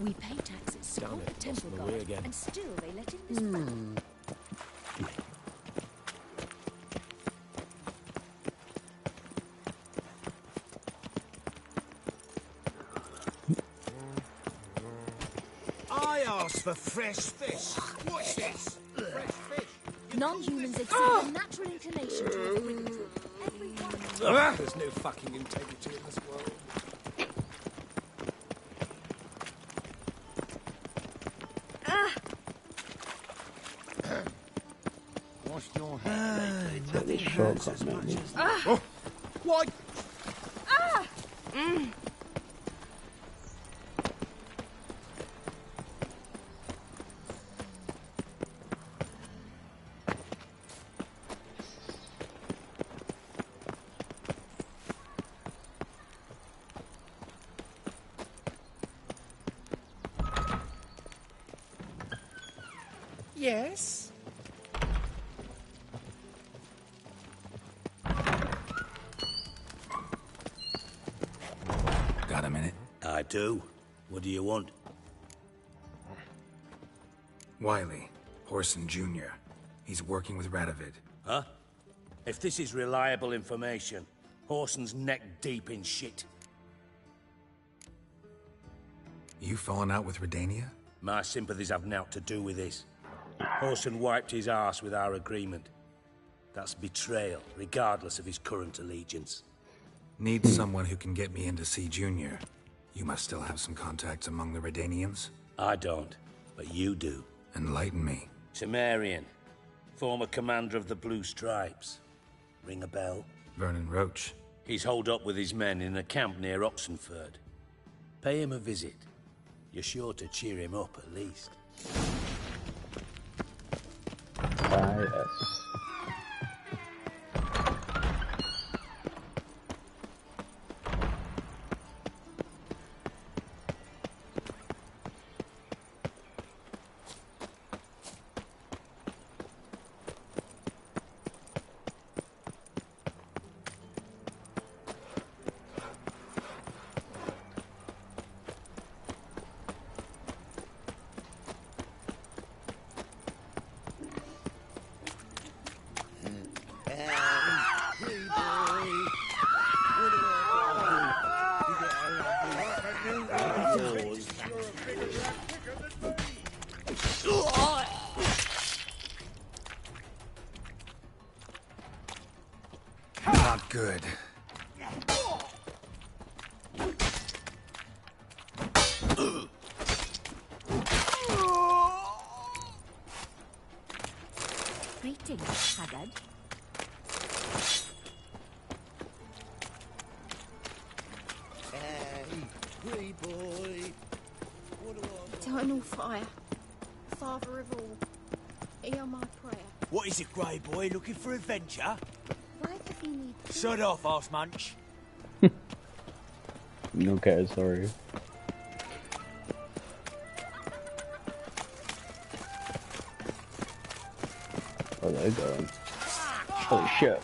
We pay taxes, support the temple the way guard, again. and still they let in this brat. I asked for fresh fish. What's this? Fresh fish? Non-humans exhibit a natural inclination towards bigotry. There's no fucking integrity in this world. Wash your hands. Nothing hurts hurts as much as that. Oh, why? Yes? Got a minute? I do. What do you want? Wiley, Horson Jr. He's working with Radovid. Huh? If this is reliable information, Horson's neck deep in shit. You falling out with Redania? My sympathies have naught to do with this. Horson wiped his arse with our agreement. That's betrayal, regardless of his current allegiance. Need someone who can get me in to see Junior. You must still have some contacts among the Redanians? I don't, but you do. Enlighten me. Temerian, former commander of the Blue Stripes. Ring a bell? Vernon Roach. He's holed up with his men in a camp near Oxenford. Pay him a visit. You're sure to cheer him up, at least. Yes. Not good. Greetings, Haggard. Hey, boy. Eternal fire, Father of all, hear my prayer. What is it, Grey Boy? Looking for adventure? Why does he need to? Shut off, arse munch. Okay, sorry. Oh, they're going. Holy shit.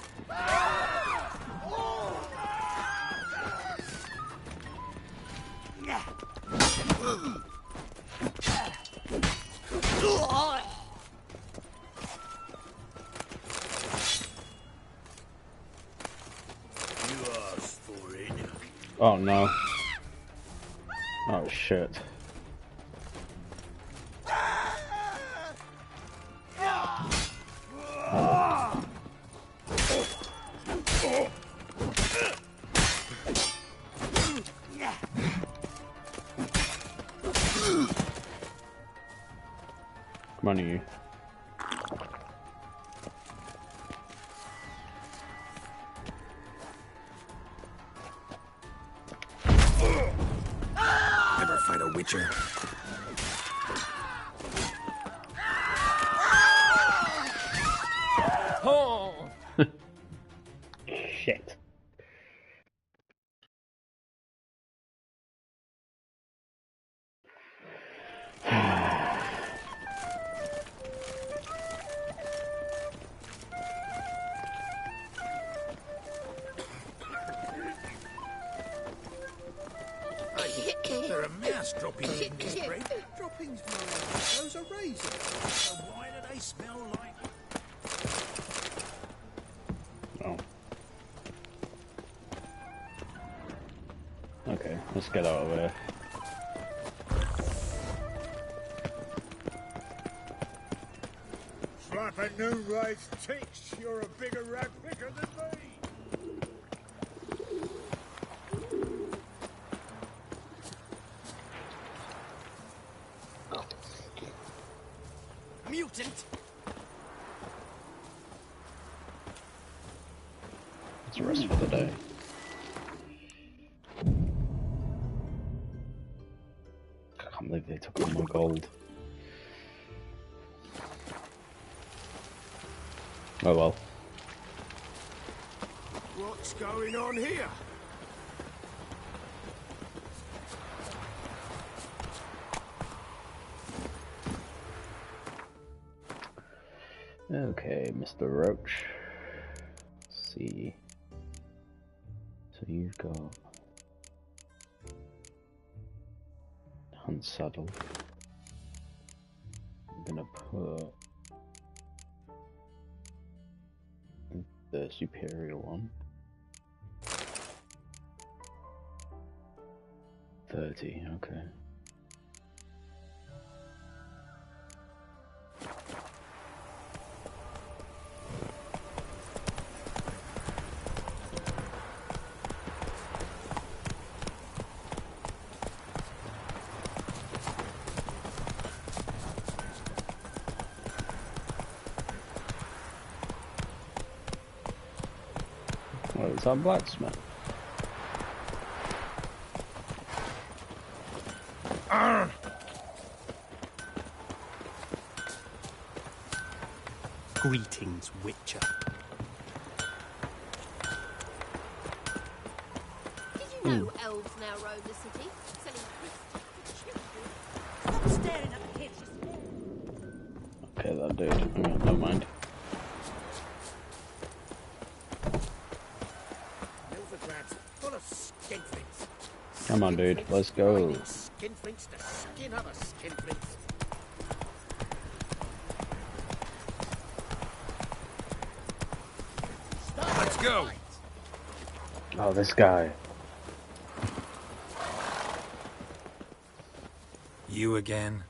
Oh no. Oh shit. Come on, you. Ever fight a Witcher? Oh. Shit. there a mouse dropping in this bread? Droppings, Mary. Those are razors. So why do they smell like... Oh. Okay, let's get out of here. Flapping Noonrade's cheeks, you're a bigger rag picker than me. Mutant. That's the rest for the day. I can't believe they took all my gold. Oh well. What's going on here? Okay, Mr. Roach. Let's see. So you've got Hunt Saddle. I'm gonna put the superior one. 30, okay. What is that blacksmith? Greetings, Witcher. Did you know elves now roam the city, selling crystals to children? Stop staring at the kids. Okay, that dude. Okay, never mind. Novigrads full of skinflints. Come on, dude. Let's go. Skinflints to skin other skinflints. Let's go. Oh, this guy. You again?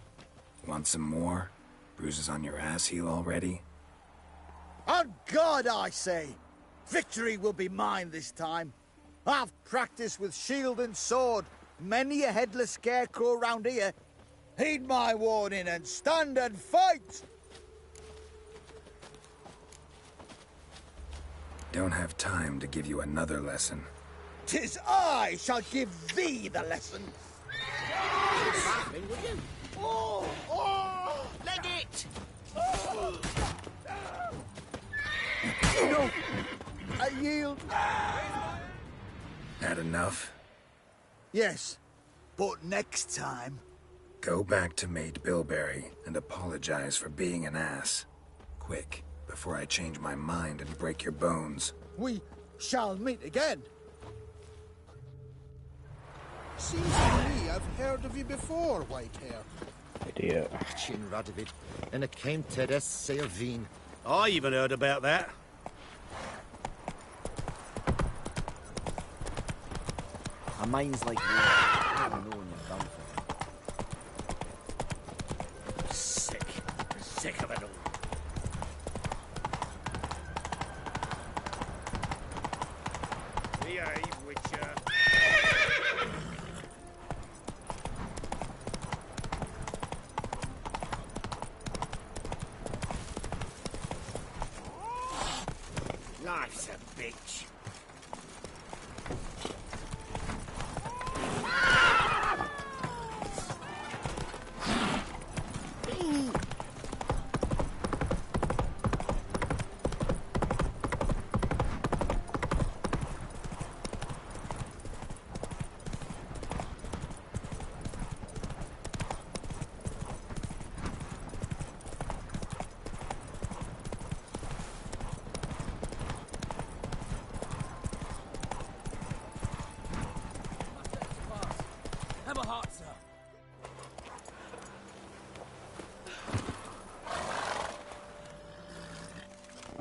Want some more? Bruises on your ass heal already? On God, I say! Victory will be mine this time. I've practiced with shield and sword. Many a headless scarecrow round here. Heed my warning and stand and fight! Don't have time to give you another lesson. 'Tis I shall give thee the lesson. Oh! Oh! Leg it! No! I yield. Had enough? Yes, but next time. Go back to Maid Bilberry and apologize for being an ass. Quick, before I change my mind and break your bones. We shall meet again. Seems to me I've heard of you before, Whitehair. Idiot. Chin Radovid, and it came to this Seilveen. I even heard about that. A mind's like yours, never knowing you're done for. Sick of it all. Behave, Witcher. Life's a bitch.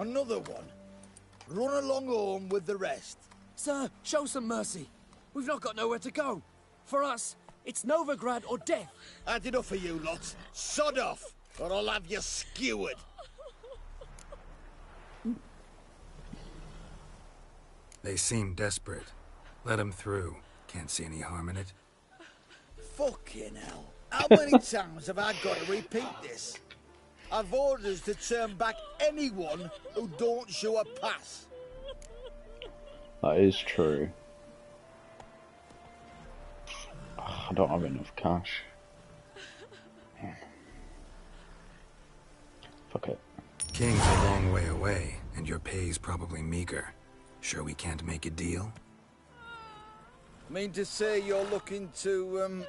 Another one. Run along home with the rest. Sir, show some mercy. We've not got nowhere to go. For us, it's Novigrad or death. Had enough of you lot. Sod off, or I'll have you skewered. They seem desperate. Let them through. Can't see any harm in it. Fucking hell. How many times have I got to repeat this? I've orders to turn back anyone who don't show a pass. That is true. I don't have enough cash. Fuck it. King's a long way away, and your pay's probably meager. Sure we can't make a deal? Mean to say you're looking to,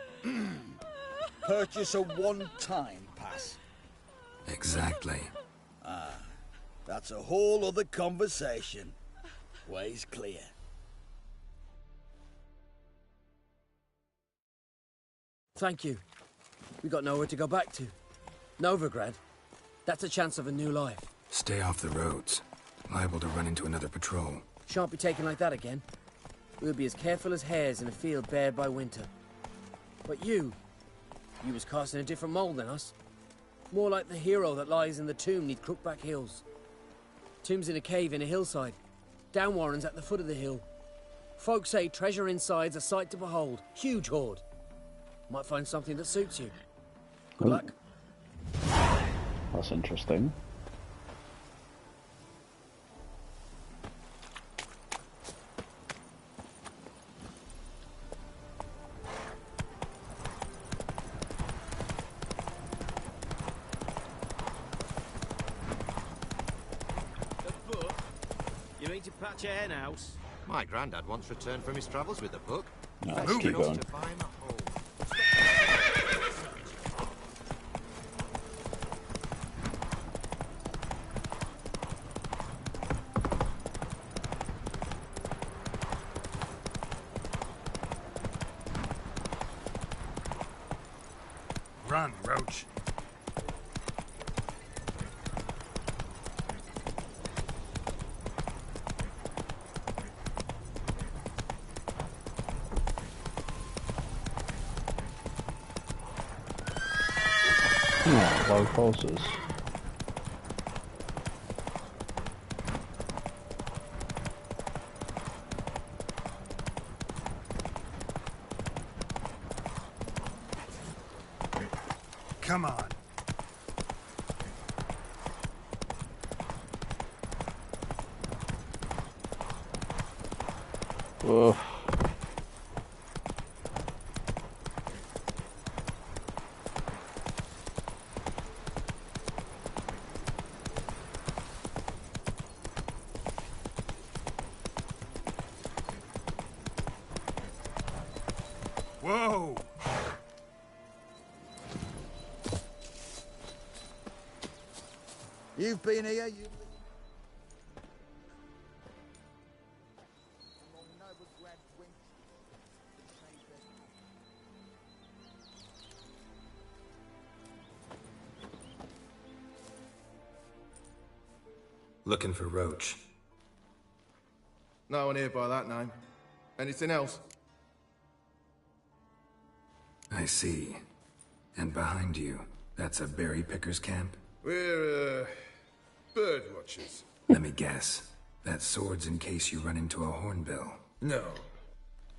purchase a one-time pass? Exactly. That's a whole other conversation. Way's clear. Thank you. We got nowhere to go back to. Novigrad. That's a chance of a new life. Stay off the roads. Liable to run into another patrol. Shan't be taken like that again. We'll be as careful as hares in a field bared by winter. But you was cast in a different mould than us. More like the hero that lies in the tomb neath Crookback Hills. Tomb's in a cave in a hillside. Downwarren's at the foot of the hill. Folk say treasure inside's a sight to behold. Huge hoard. Might find something that suits you. Good luck. That's interesting. You mean to patch a hen house? My granddad once returned from his travels with a book. Let's keep going. To find a hole. Run, Roach. Yeah, low horses. Come on. Ugh. Whoa! You've been here, you've been... Looking for Roach. No one here by that name. Anything else? I see. And behind you, that's a berry picker's camp? We're, bird watchers. Let me guess. That sword's in case you run into a hornbill. No.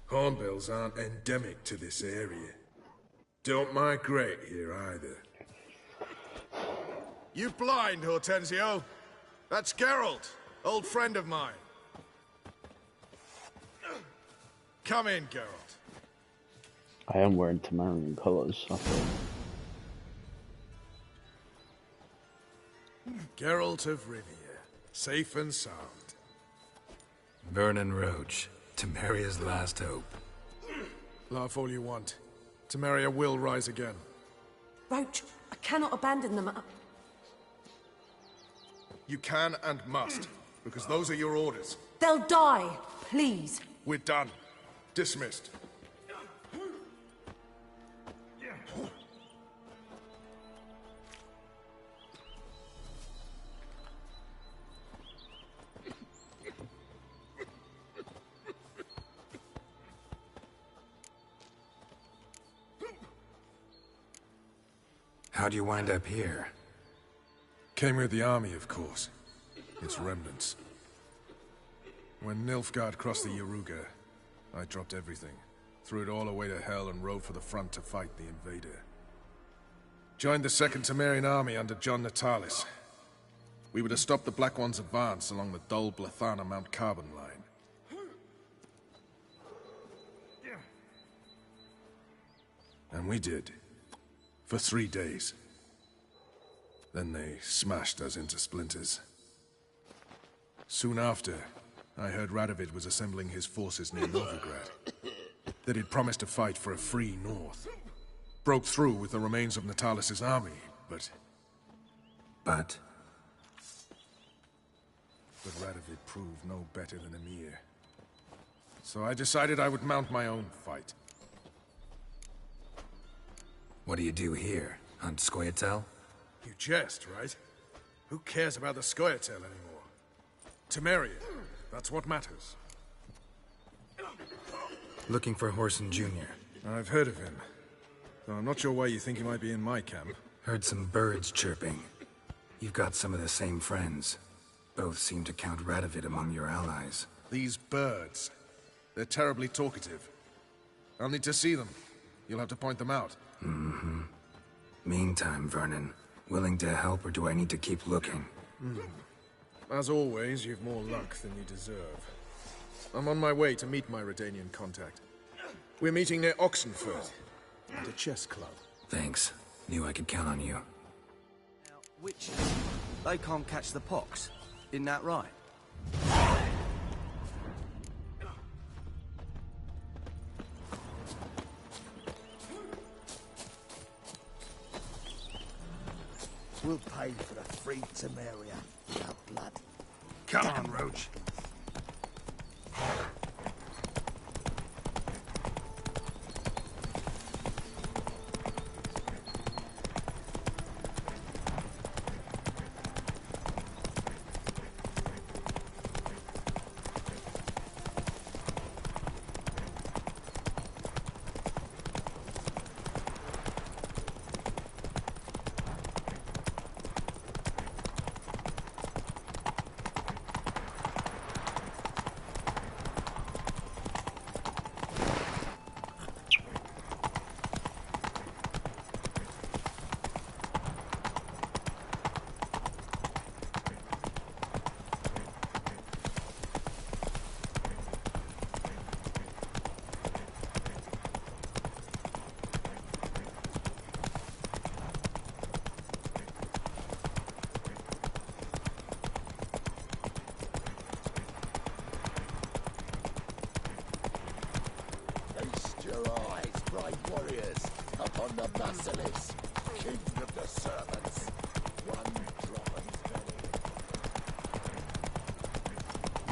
Hornbills aren't endemic to this area. Don't migrate here either. You blind, Hortensio? That's Geralt, old friend of mine. Come in, Geralt. I am wearing Temerian colours, I think. Geralt of Rivia, safe and sound. Vernon Roach, Temeria's last hope. Laugh all you want. Temeria will rise again. Roach, I cannot abandon them. You can and must, because those are your orders. They'll die, please. We're done. Dismissed. how'd you wind up here? Came with the army, of course. Its remnants. When Nilfgaard crossed the Yaruga, I dropped everything. Threw it all away to hell and rode for the front to fight the invader. Joined the Second Temerian army under John Natalis. We were to stop the Black One's advance along the Dol Blathana Mount Carbon line. And we did. For 3 days. Then they smashed us into splinters. Soon after, I heard Radovid was assembling his forces near Novigrad. That he'd promised to fight for a free North. Broke through with the remains of Natalis' army, but... But Radovid proved no better than Emir. So I decided I would mount my own fight. what do you do here? Hunt Scoia'tael? You jest, right? Who cares about the Scoia'tael anymore? Temeria, that's what matters. Looking for Whoreson Jr. I've heard of him. Though I'm not sure why you think he might be in my camp. Heard some birds chirping. You've got some of the same friends. Both seem to count Radovid among your allies. These birds. They're terribly talkative. I'll need to see them. You'll have to point them out. Mm-hmm. Meantime, Vernon, willing to help or do I need to keep looking? As always, you've more luck than you deserve. I'm on my way to meet my Redanian contact. We're meeting near Oxenford, at a chess club. Thanks. Knew I could count on you. Witches, they can't catch the pox. Isn't that right? We'll pay for the free Temeria without blood. Come on, Roach.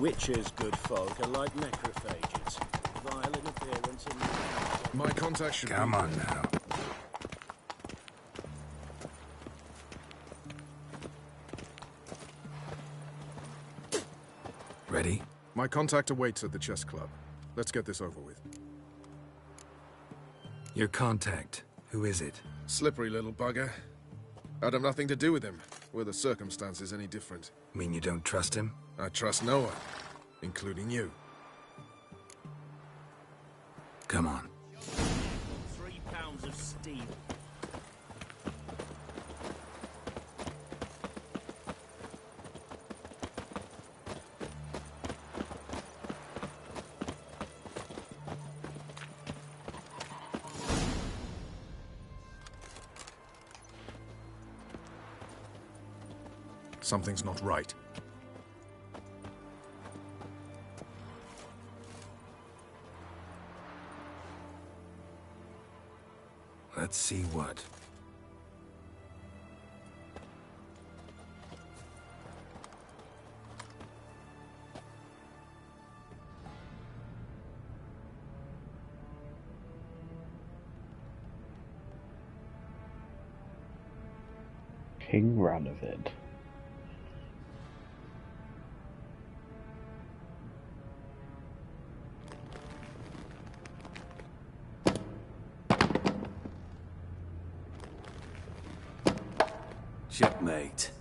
Witches, good folk, are like necrophages. Vile in appearance and... My contact should Come on now. Ready? My contact awaits at the chess club. Let's get this over with. Your contact. Who is it? Slippery little bugger. I'd have nothing to do with him, were the circumstances any different. Mean you don't trust him? I trust no one, including you. Come on. 3 pounds of steel. Something's not right. Let's see what. King Radovid. Checkmate.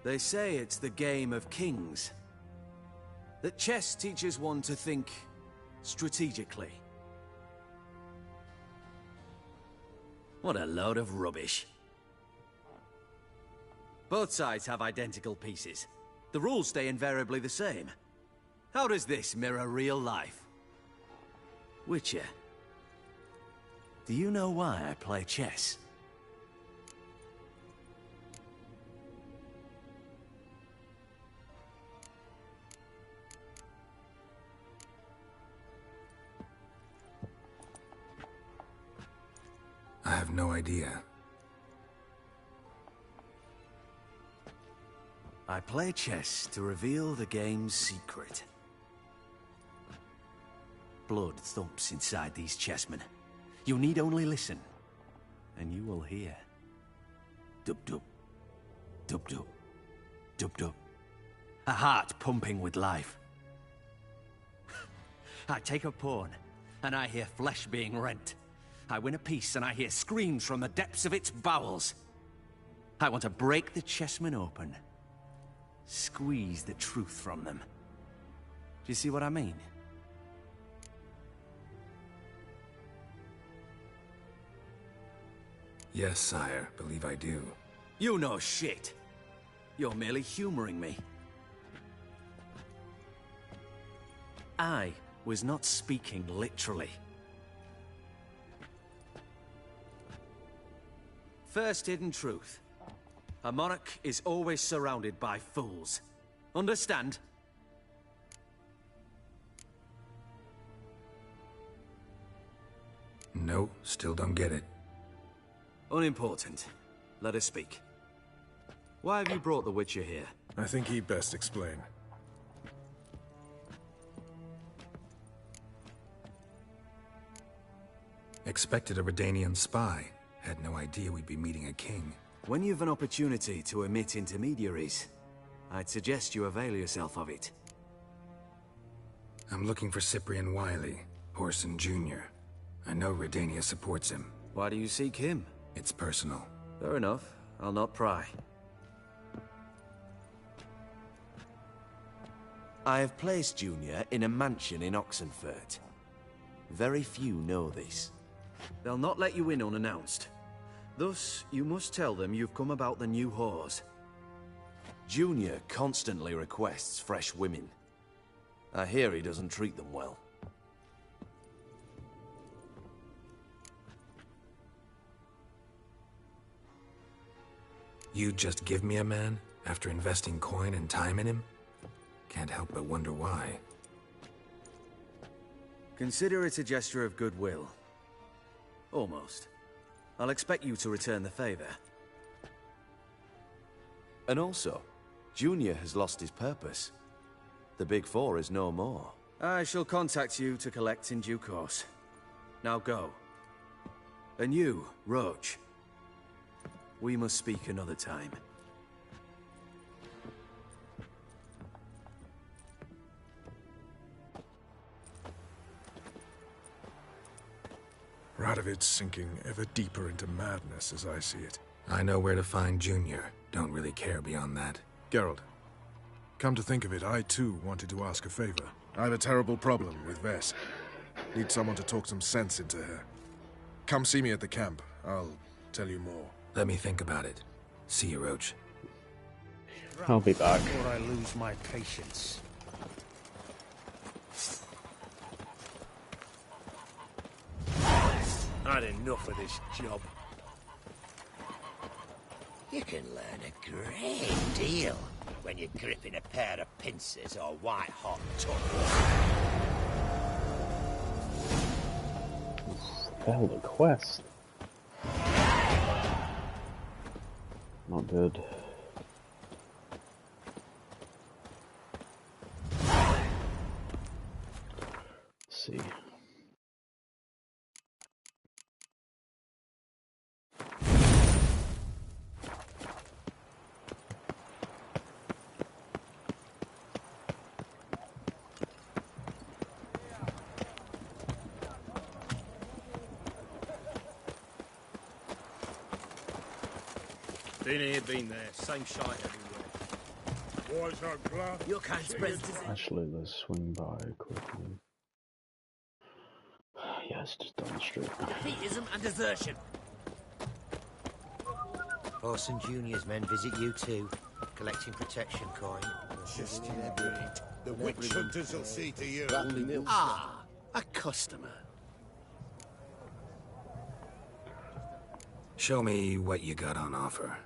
They say it's the game of kings. That chess teaches one to think strategically. What a load of rubbish. Both sides have identical pieces. The rules stay invariably the same. How does this mirror real life? Witcher, do you know why I play chess? I have no idea. I play chess to reveal the game's secret. Blood thumps inside these chessmen. You need only listen, and you will hear. Dub-dub. Dub-dub. Dub-dub. A heart pumping with life. I take a pawn, and I hear flesh being rent. I win a piece, and I hear screams from the depths of its bowels. I want to break the chessmen open. Squeeze the truth from them. Do you see what I mean? Yes, sire. Believe I do. You know shit. You're merely humoring me. I was not speaking literally. First hidden truth. A monarch is always surrounded by fools. Understand? No, still don't get it. Unimportant. Let us speak. Why have you brought the Witcher here? I think he'd best explain. Expected a Redanian spy. Had no idea we'd be meeting a king. When you've an opportunity to omit intermediaries, I'd suggest you avail yourself of it. I'm looking for Cyprian Wiley, Whoreson Jr. I know Redania supports him. Why do you seek him? It's personal. Fair enough. I'll not pry. I have placed Junior in a mansion in Oxenfurt. Very few know this. They'll not let you in unannounced. Thus, you must tell them you've come about the new whores. Junior constantly requests fresh women. I hear he doesn't treat them well. You just give me a man, after investing coin and time in him? Can't help but wonder why. Consider it a gesture of goodwill. Almost. I'll expect you to return the favor. And also, Junior has lost his purpose. The Big Four is no more. I shall contact you to collect in due course. Now go. And you, Roach. We must speak another time. Radovid's sinking ever deeper into madness as I see it. I know where to find Junior. Don't really care beyond that. Geralt, come to think of it, I too wanted to ask a favor. I have a terrible problem with Vess. Need someone to talk some sense into her. Come see me at the camp. I'll tell you more. Let me think about it. See you, Roach. I'll be back. Before I lose my patience. I'd enough of this job. You can learn a great deal when you're gripping a pair of pincers or white-hot tongues. Failed a quest. Not good. Let's see. Been here, been there. Same shite everywhere. What's our glass? Your kind's presence. Actually, let's swing by quickly. Yes, just down the street. Defeatism and desertion. Orson Jr.'s men visit you too, collecting protection coin. Just you wait. The witch hunters will see to you. Ah, a customer. Show me what you got on offer.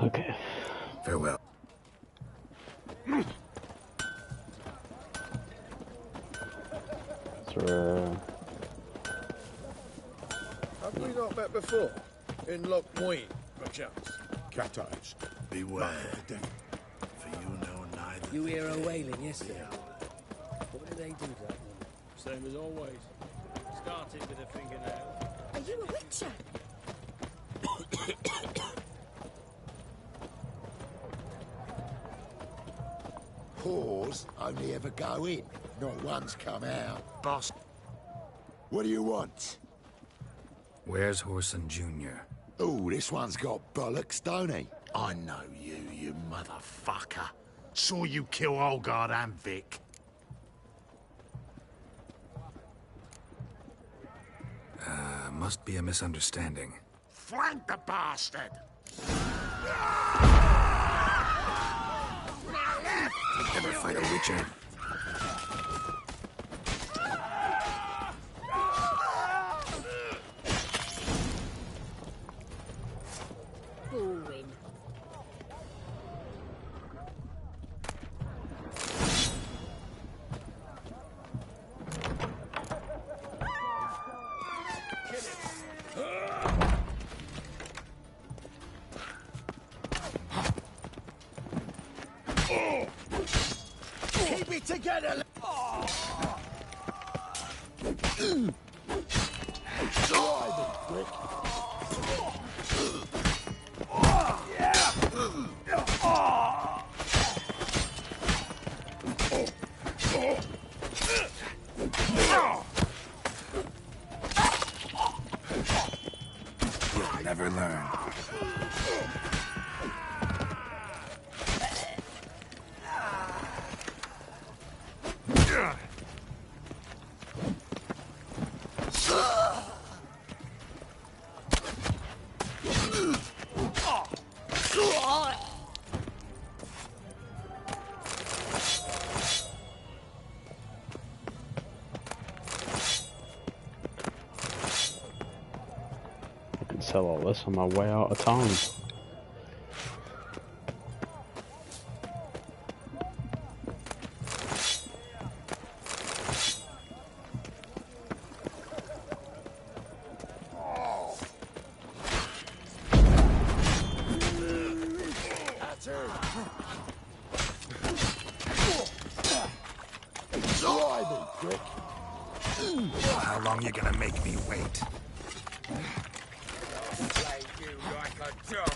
Okay. Farewell. Have we not met before? In Loch Moyne, perchance? Cat eyes, beware. For you know neither. You hear her wailing yesterday. What did they do to that woman? Same as always. Started with a fingernail. Are you a witcher? Whores only ever go in, not once come out. Boss. What do you want? Where's Whoreson Jr.? Oh, this one's got bollocks, don't he? I know you, you motherfucker. Saw you kill Olgard and Vic. Must be a misunderstanding. Flank the bastard! Ever fight a witcher? Boring. Keep it together! tell all this on my way out of town. How long you gonna make me wait? Play you like a dog.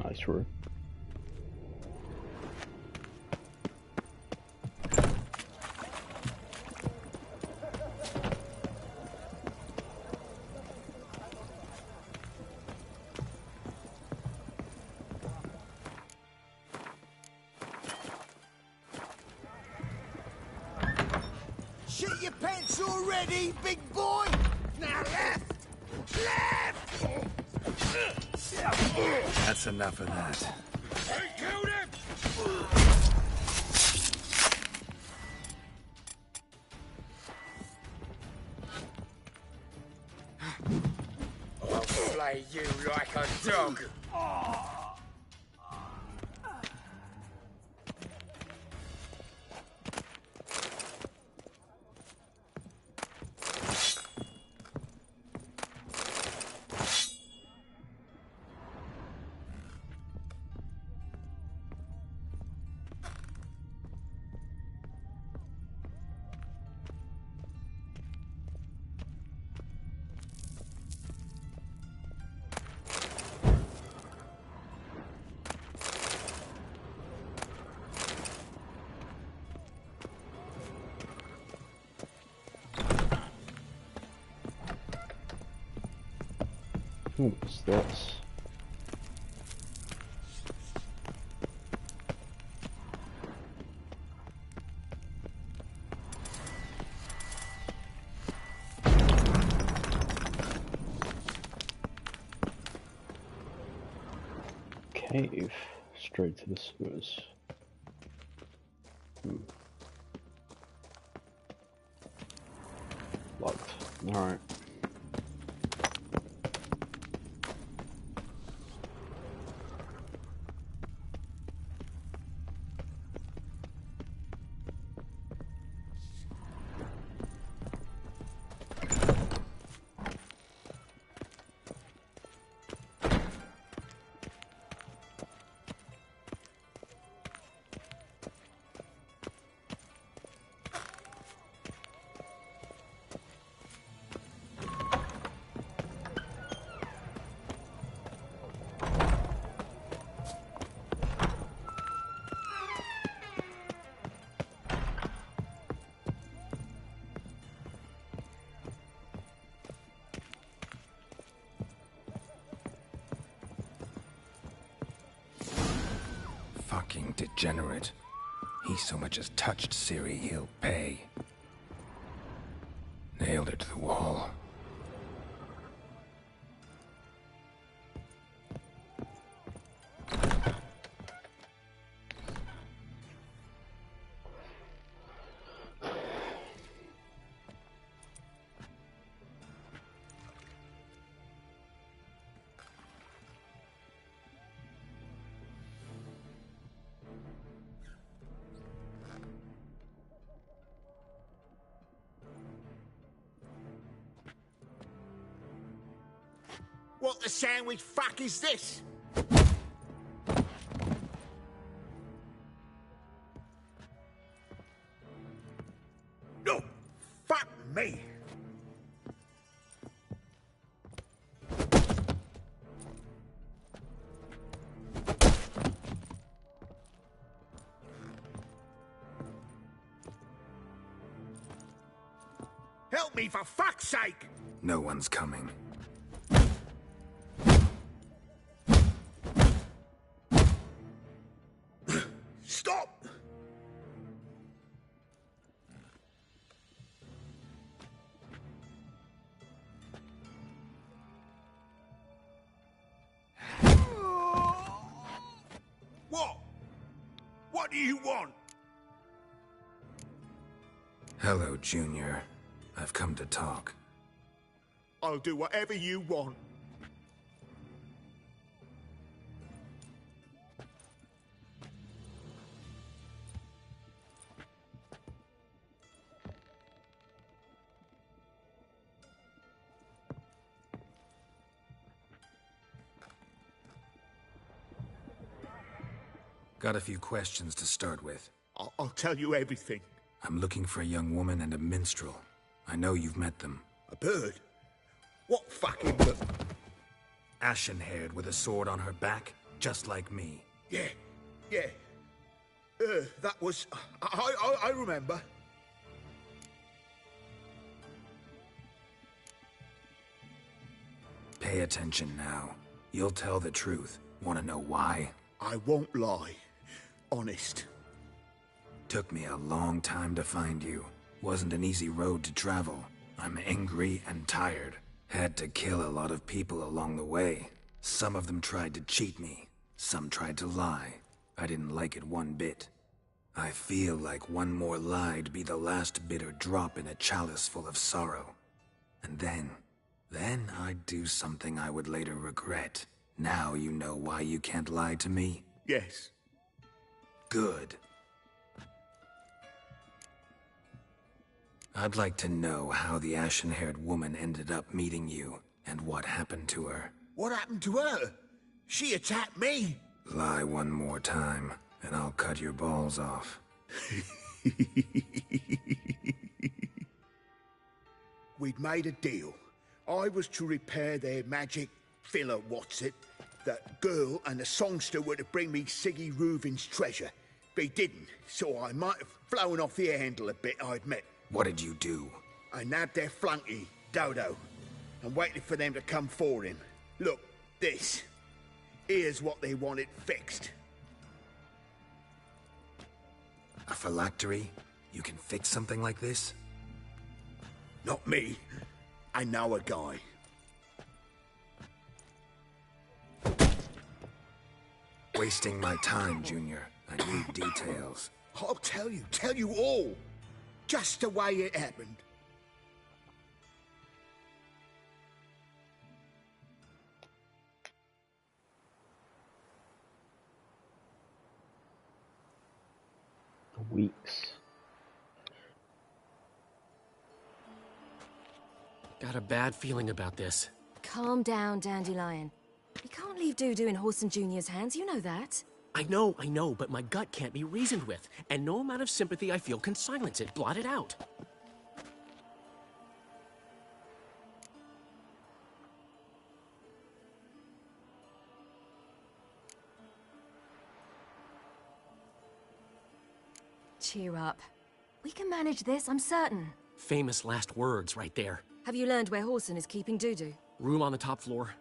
Nice room. Shit your pants already, big boy? Now left! Left! That's enough of that. Hey, killed him! I'll play you like a dog. What's this? Cave. Straight to the sewers. Locked. Alright. Fucking degenerate. He so much as touched Ciri, he'll pay. Nailed her to the wall. What the sandwich fuck is this? No! Fuck me! Help me, for fuck's sake! No one's coming. Stop! What? What do you want? Hello, Junior. I've come to talk. I'll do whatever you want. Got a few questions to start with. I'll tell you everything. I'm looking for a young woman and a minstrel. I know you've met them. A bird? What fucking bird? Ashen-haired with a sword on her back, just like me. Yeah. That was... I remember. Pay attention now. You'll tell the truth. Want to know why? I won't lie. Honest. Took me a long time to find you. Wasn't an easy road to travel. I'm angry and tired. Had to kill a lot of people along the way. Some of them tried to cheat me. Some tried to lie. I didn't like it one bit. I feel like one more lie'd be the last bitter drop in a chalice full of sorrow. And then I'd do something I would later regret. Now you know why you can't lie to me? Yes. Good. I'd like to know how the ashen-haired woman ended up meeting you, and what happened to her. What happened to her? She attacked me. Lie one more time, and I'll cut your balls off. We'd made a deal. I was to repair their magic filler, That girl and the songster were to bring me Siggy Reuven's treasure. They didn't, so I might have flown off the handle a bit, I admit. What did you do? I nabbed their flunky, Dodo, and waited for them to come for him. Look, this. Here's what they wanted fixed. A phylactery? You can fix something like this? Not me. I know a guy. Wasting my time, Junior. I need details. I'll tell you all. Just the way it happened. Weeks. Got a bad feeling about this. Calm down, Dandelion. You can't leave Dudu in Whoreson Jr.'s hands, you know that. I know, but my gut can't be reasoned with, and no amount of sympathy I feel can silence it, blot it out. Cheer up. We can manage this, I'm certain. Famous last words right there. Have you learned where Whoreson is keeping Dudu? Room on the top floor.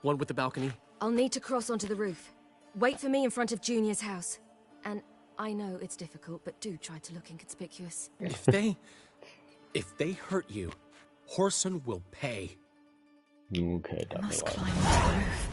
One with the balcony. I'll need to cross onto the roof. Wait for me in front of Junior's house. And I know it's difficult, but do try to look inconspicuous. If they hurt you, Whoreson will pay. Okay, I must climb onto the roof.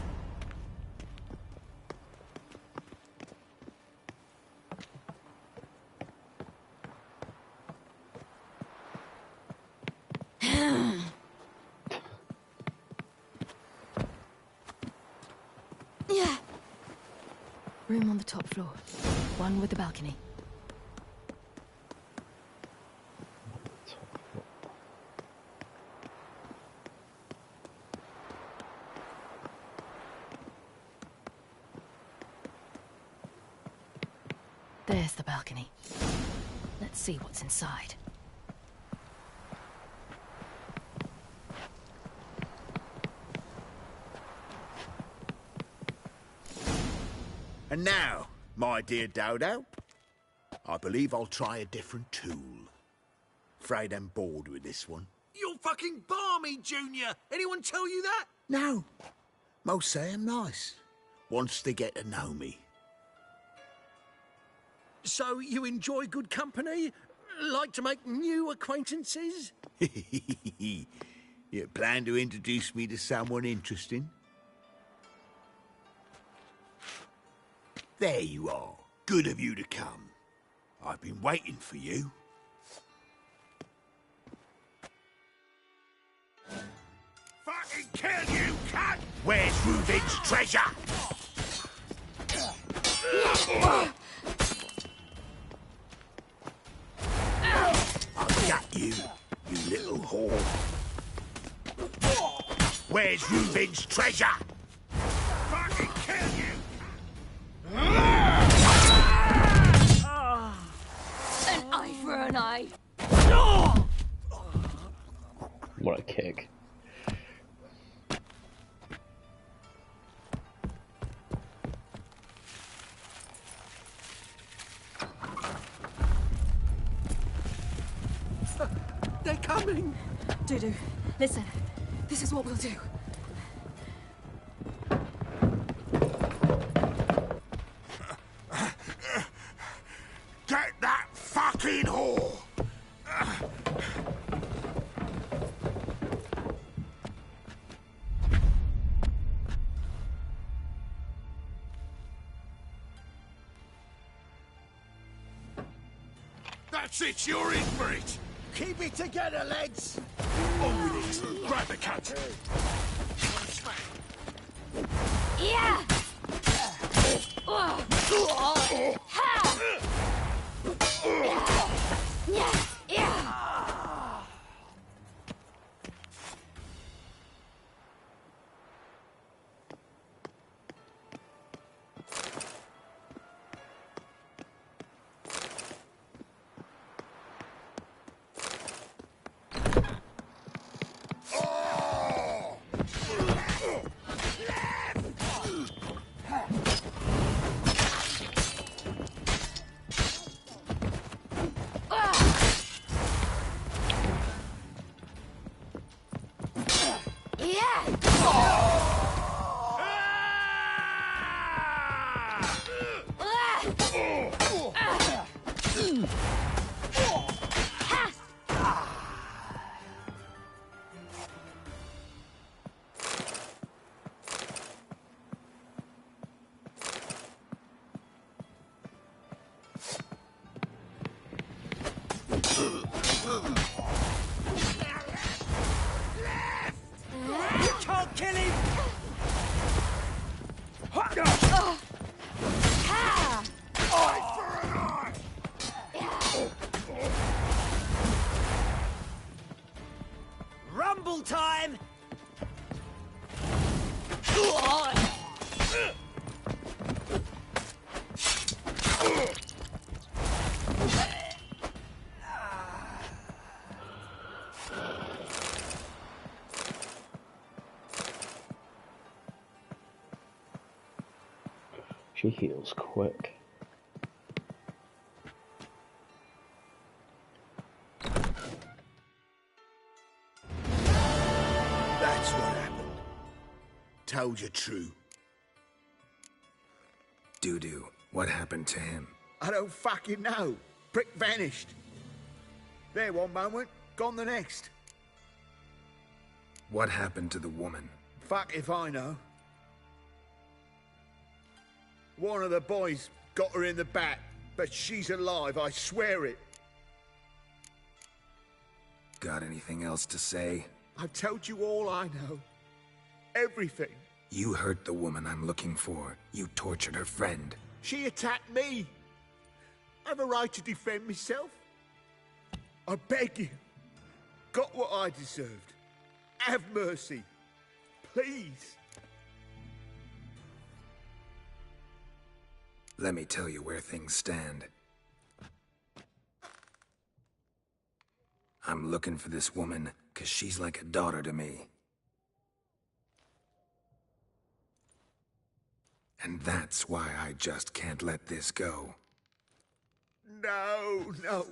Yeah. Room on the top floor. One with the balcony. There's the balcony. Let's see what's inside. And now, my dear Dodo, I believe I'll try a different tool. Afraid I'm bored with this one. You're fucking balmy, Junior! Anyone tell you that? No. Most say I'm nice. Wants to get to know me. So you enjoy good company? Like to make new acquaintances? You plan to introduce me to someone interesting? There you are. Good of you to come. I've been waiting for you. Fucking kill you, cunt! Where's Reuven's treasure? I've got you, you little whore. Where's Reuven's treasure? Fucking kill you! An eye for an eye. What a kick. They're coming! Dudu, listen. This is what we'll do. Get that fucking whore! That's it, you're in for it! Keep it together, lads! On with it! Grab the cat! Yeah! Rumble time! She heals quick. That's what happened. Told you true. Dudu, what happened to him? I don't fucking know. Prick vanished. There one moment, gone the next. What happened to the woman? Fuck if I know. One of the boys got her in the back, but she's alive, I swear it. Got anything else to say? I've told you all I know. Everything. You hurt the woman I'm looking for. You tortured her friend. She attacked me. I have a right to defend myself. I beg you. Got what I deserved. Have mercy. Please. Let me tell you where things stand. I'm looking for this woman, 'cause she's like a daughter to me. And that's why I just can't let this go. No, no.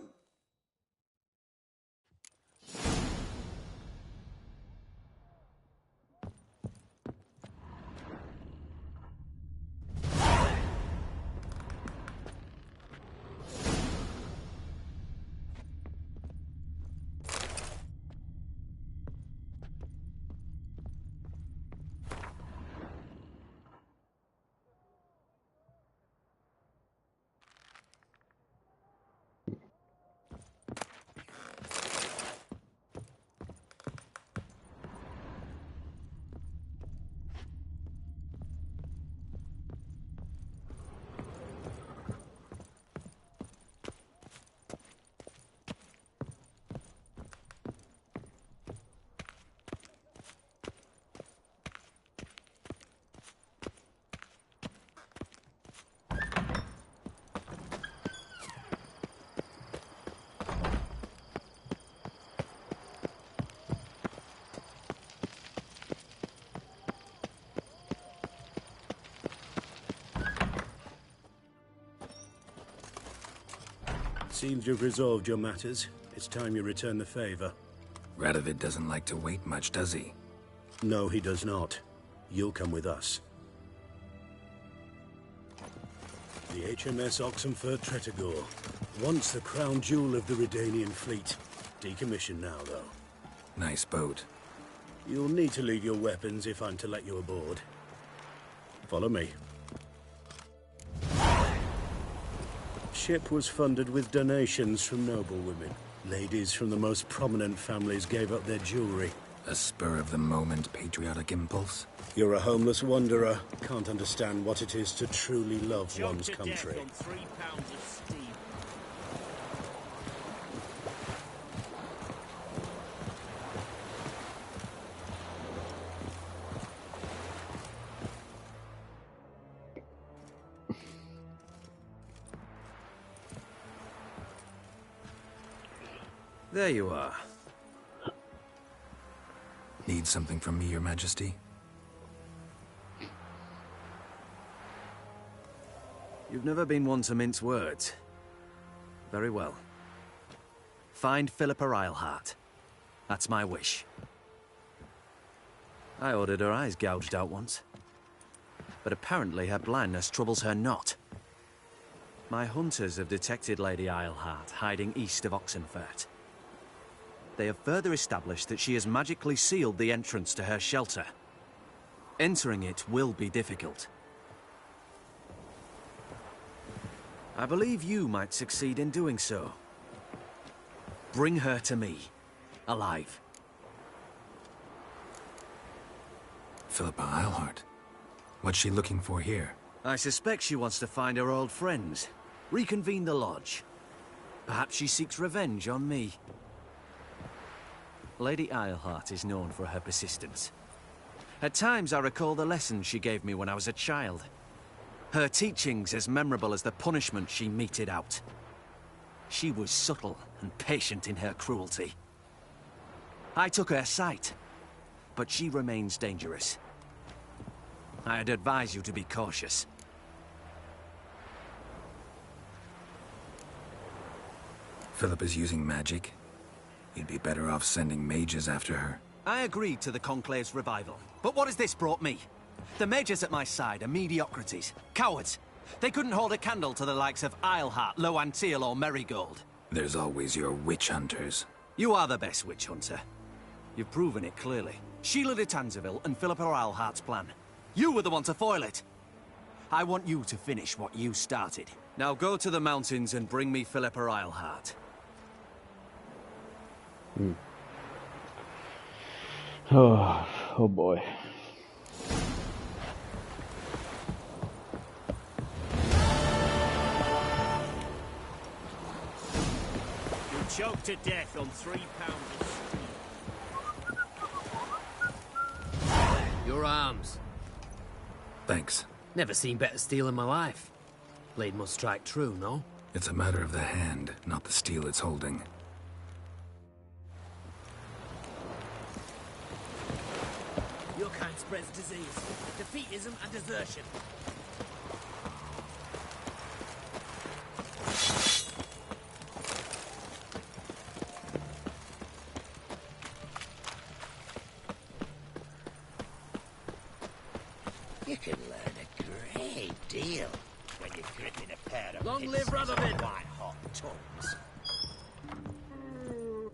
Seems you've resolved your matters. It's time you return the favor. Radovid doesn't like to wait much, does he? No, he does not. You'll come with us. The HMS Oxenford Tretogor. Once the crown jewel of the Redanian fleet. Decommissioned now, though. Nice boat. You'll need to leave your weapons if I'm to let you aboard. Follow me. Ship was funded with donations from noblewomen. Ladies from the most prominent families gave up their jewelry. A spur-of-the-moment patriotic impulse? You're a homeless wanderer. Can't understand what it is to truly love one's country. On 3 pounds of steel. There you are. Need something from me, Your Majesty? You've never been one to mince words. Very well. Find Philippa Eilhart. That's my wish. I ordered her eyes gouged out once. But apparently her blindness troubles her not. My hunters have detected Lady Eilhart hiding east of Oxenfurt. They have further established that she has magically sealed the entrance to her shelter. Entering it will be difficult. I believe you might succeed in doing so. Bring her to me, alive. Philippa Eilhart? What's she looking for here? I suspect she wants to find her old friends, reconvene the lodge. Perhaps she seeks revenge on me. Lady Eilhart is known for her persistence. At times I recall the lessons she gave me when I was a child. Her teachings as memorable as the punishment she meted out. She was subtle and patient in her cruelty. I took her sight, but she remains dangerous. I'd advise you to be cautious. Philippa's using magic. You'd be better off sending mages after her. I agreed to the Conclave's revival, but what has this brought me? The mages at my side are mediocrities, cowards. They couldn't hold a candle to the likes of Eilhart, Loantil, or Merigold. There's always your witch hunters. You are the best witch hunter. You've proven it clearly. Sheila de Tanzeville and Philippa Eilhart's plan. You were the one to foil it. I want you to finish what you started. Now go to the mountains and bring me Philippa Eilhart. Oh boy. You're choked to death on 3 pounds of steel. Your arms. Thanks. Never seen better steel in my life. Blade must strike true, no? It's a matter of the hand, not the steel it's holding. Your kind spreads disease, defeatism and desertion. You can learn a great deal when you're gripping a pair of Long live pincers Radovid! and white-hot tongues.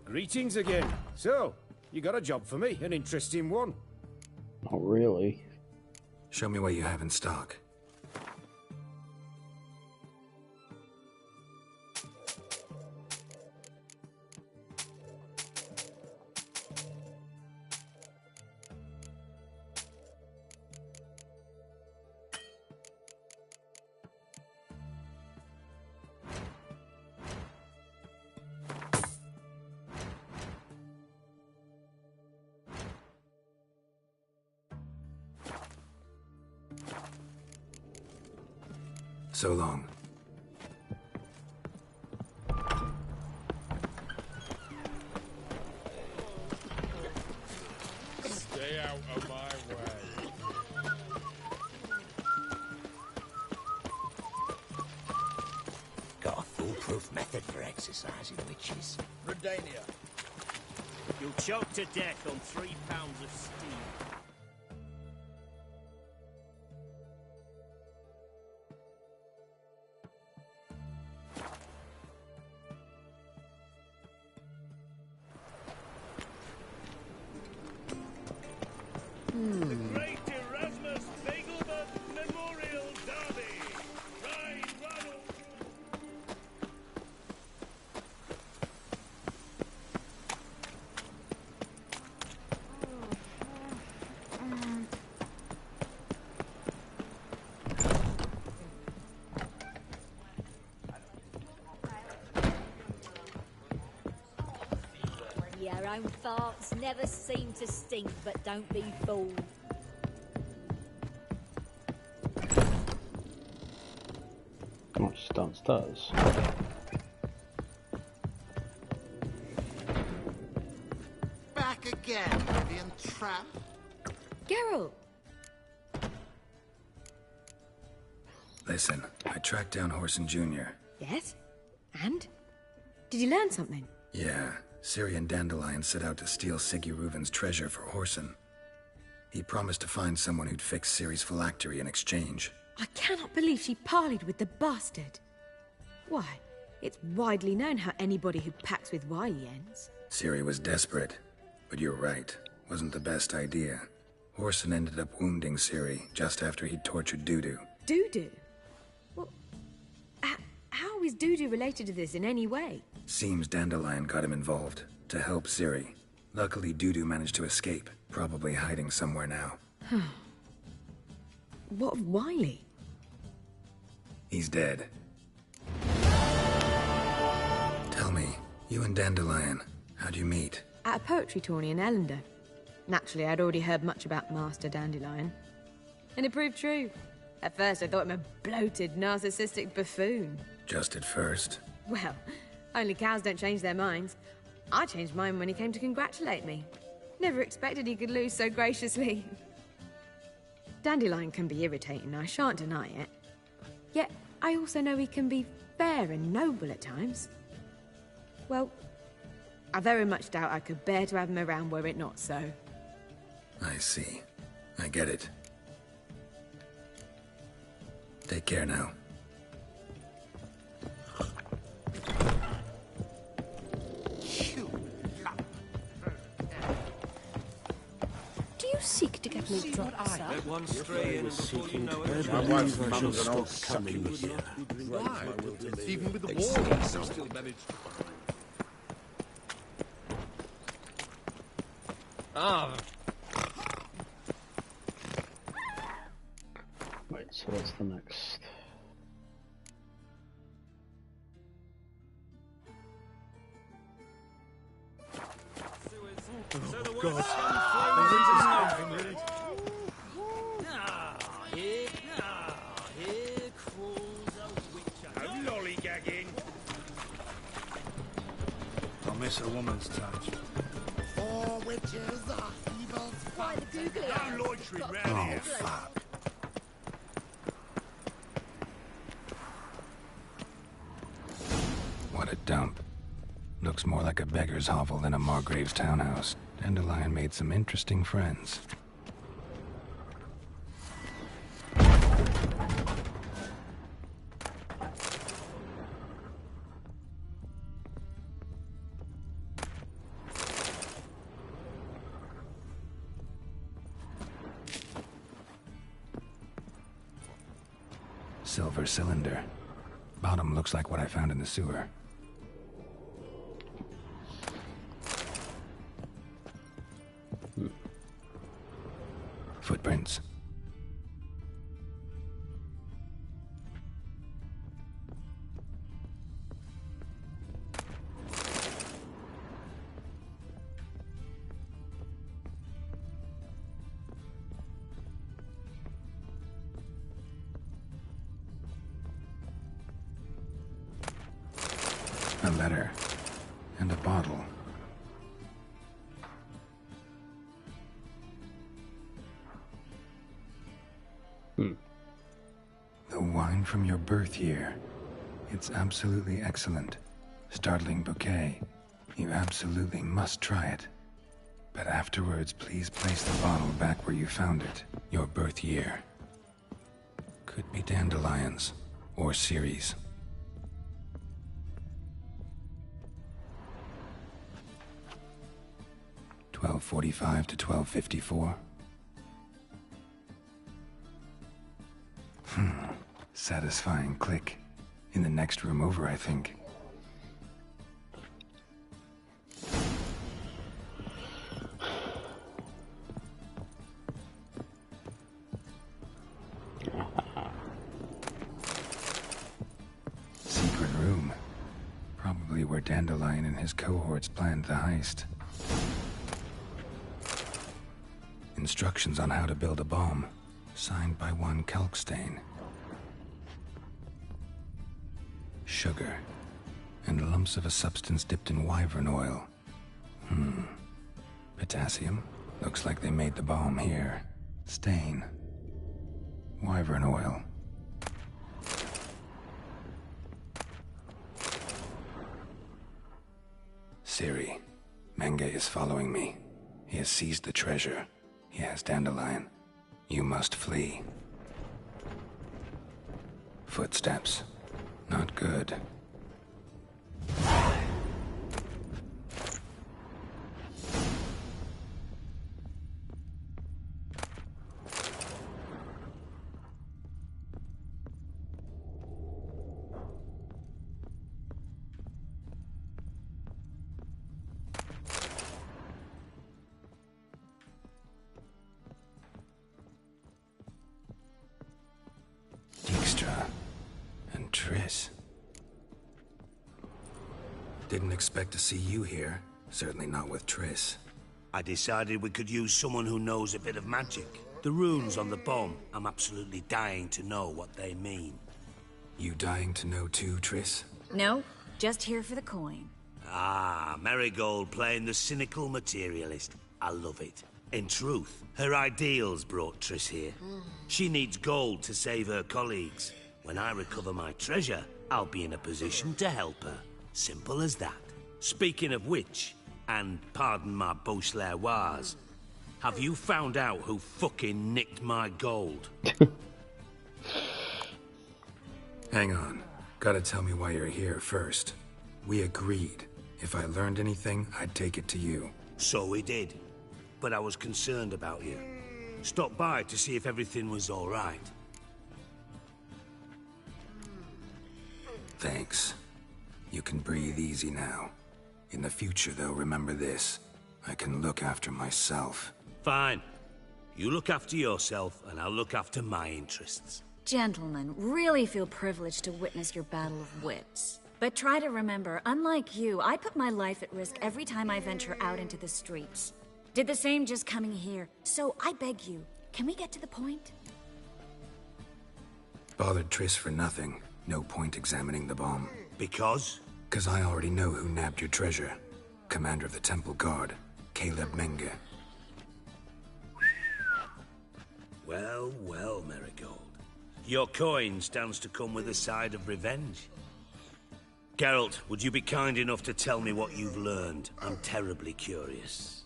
Greetings again. So, you got a job for me, an interesting one. Not really. Show me what you have in stock. So long. Stay out of my way. Got a foolproof method for for exercising witches. Redania. You'll choke to death on 3 pounds of steam. The Great Erasmus Begelman Memorial Derby. Ride, Ronald. Your own farts never seem to stink, but don't be fooled. What's downstairs? Back again, Indian tramp. Geralt! Listen, I tracked down Horson Jr. Yes? And? Did you learn something? Yeah, Ciri and Dandelion set out to steal Siggy Reuven's treasure for Horson. He promised to find someone who'd fix Ciri's phylactery in exchange. I cannot believe she parleyed with the bastard. Why, it's widely known how anybody who packs with Wily ends. Ciri was desperate, but you're right. Wasn't the best idea. Horson ended up wounding Ciri just after he'd tortured Dudu. Dudu? Well, how is Dudu related to this in any way? Seems Dandelion got him involved, to help Ciri. Luckily, Dudu managed to escape, probably hiding somewhere now. What of Wily? He's dead. Tell me, you and Dandelion, how'd you meet? At a poetry tourney in Ellender. Naturally, I'd already heard much about Master Dandelion. And it proved true. At first, I thought him a bloated, narcissistic buffoon. Just at first. Well, only cows don't change their minds. I changed mine when he came to congratulate me. Never expected he could lose so graciously. Dandelion can be irritating, I shan't deny it. Yet, I also know he can be fair and noble at times. Well, I very much doubt I could bear to have him around were it not so. I see. I get it. Take care now. Do you seek to get me dropped, sir? Let one stray in and before you know I it... My wife's mum's an old coming here. Why? Even with the war, we still managed. Ah. Wait, so what's the next? God. Here crawls a witch. No lollygagging. I'll miss a woman's touch. All witches are evil. Why the googly eyes? No loitering Got round here. Fuck. What a dump. Looks more like a beggar's hovel than a Margrave's townhouse. Dandelion made some interesting friends. Silver cylinder. Bottom looks like what I found in the sewer. Footprints. A letter. And a bottle. The wine from your birth year. It's absolutely excellent. Startling bouquet. You absolutely must try it. But afterwards, please place the bottle back where you found it. Your birth year. Could be dandelions. Or Ceres. (12:45 to 12:54). Satisfying click. In the next room over, I think. Secret room. Probably where Dandelion and his cohorts planned the heist. Instructions on how to build a bomb. Signed by one Kalkstein. Sugar. And lumps of a substance dipped in wyvern oil. Potassium. Looks like they made the bomb here. Stain. Wyvern oil. Ciri. Menge is following me. He has seized the treasure. He has Dandelion. You must flee. Footsteps. Not good. Dijkstra and Triss. Didn't expect to see you here. Certainly not with Triss. I decided we could use someone who knows a bit of magic. The runes on the bomb, I'm absolutely dying to know what they mean. You dying to know too, Triss? No, just here for the coin. Ah, Marigold playing the cynical materialist. I love it. In truth, her ideals brought Triss here. She needs gold to save her colleagues. When I recover my treasure, I'll be in a position to help her. Simple as that. Speaking of which, and pardon my Beauclervois, have you found out who fucking nicked my gold? Hang on. Gotta tell me why you're here first. We agreed. If I learned anything, I'd take it to you. So we did. But I was concerned about you. Stopped by to see if everything was all right. Thanks. You can breathe easy now. In the future, though, remember this. I can look after myself. Fine. You look after yourself, and I'll look after my interests. Gentlemen, really feel privileged to witness your battle of wits. But try to remember, unlike you, I put my life at risk every time I venture out into the streets. Did the same just coming here. So I beg you, can we get to the point? Bothered Triss for nothing. No point examining the bomb. Because? 'Cause I already know who nabbed your treasure. Commander of the Temple Guard, Caleb Menge. Well, well, Marigold. Your coin stands to come with a side of revenge. Geralt, would you be kind enough to tell me what you've learned? I'm terribly curious.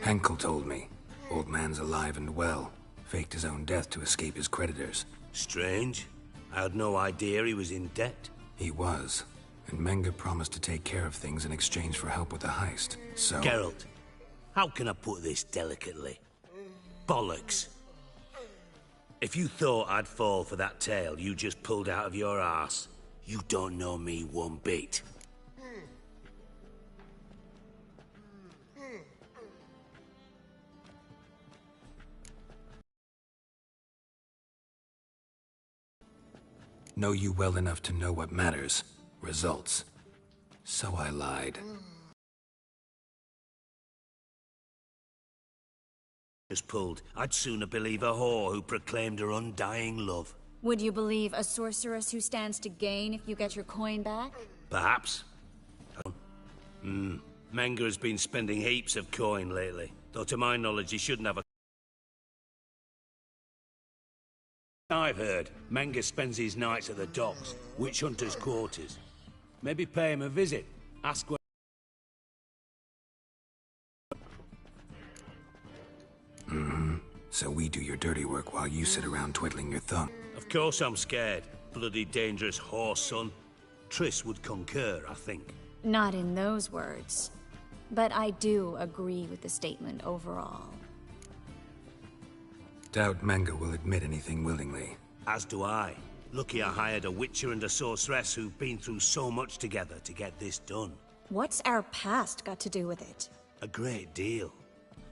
Henkel told me. Old man's alive and well. Faked his own death to escape his creditors. Strange. I had no idea he was in debt. He was. And Menge promised to take care of things in exchange for help with the heist. So... Geralt, how can I put this delicately? Bollocks. If you thought I'd fall for that tale you just pulled out of your arse, you don't know me one bit. Know you well enough to know what matters. Results. So I lied. Just pulled. I'd sooner believe a whore who proclaimed her undying love. Would you believe a sorceress who stands to gain if you get your coin back? Perhaps. Menge has been spending heaps of coin lately. Though to my knowledge he shouldn't have a I've heard Menga spends his nights at the docks, witch hunters' quarters. Maybe pay him a visit. Ask where... So we do your dirty work while you sit around twiddling your thumb. Of course I'm scared. Bloody dangerous horse, son. Triss would concur, I think. Not in those words. But I do agree with the statement overall. Doubt Menga will admit anything willingly. As do I. Lucky I hired a witcher and a sorceress who've been through so much together to get this done. What's our past got to do with it? A great deal.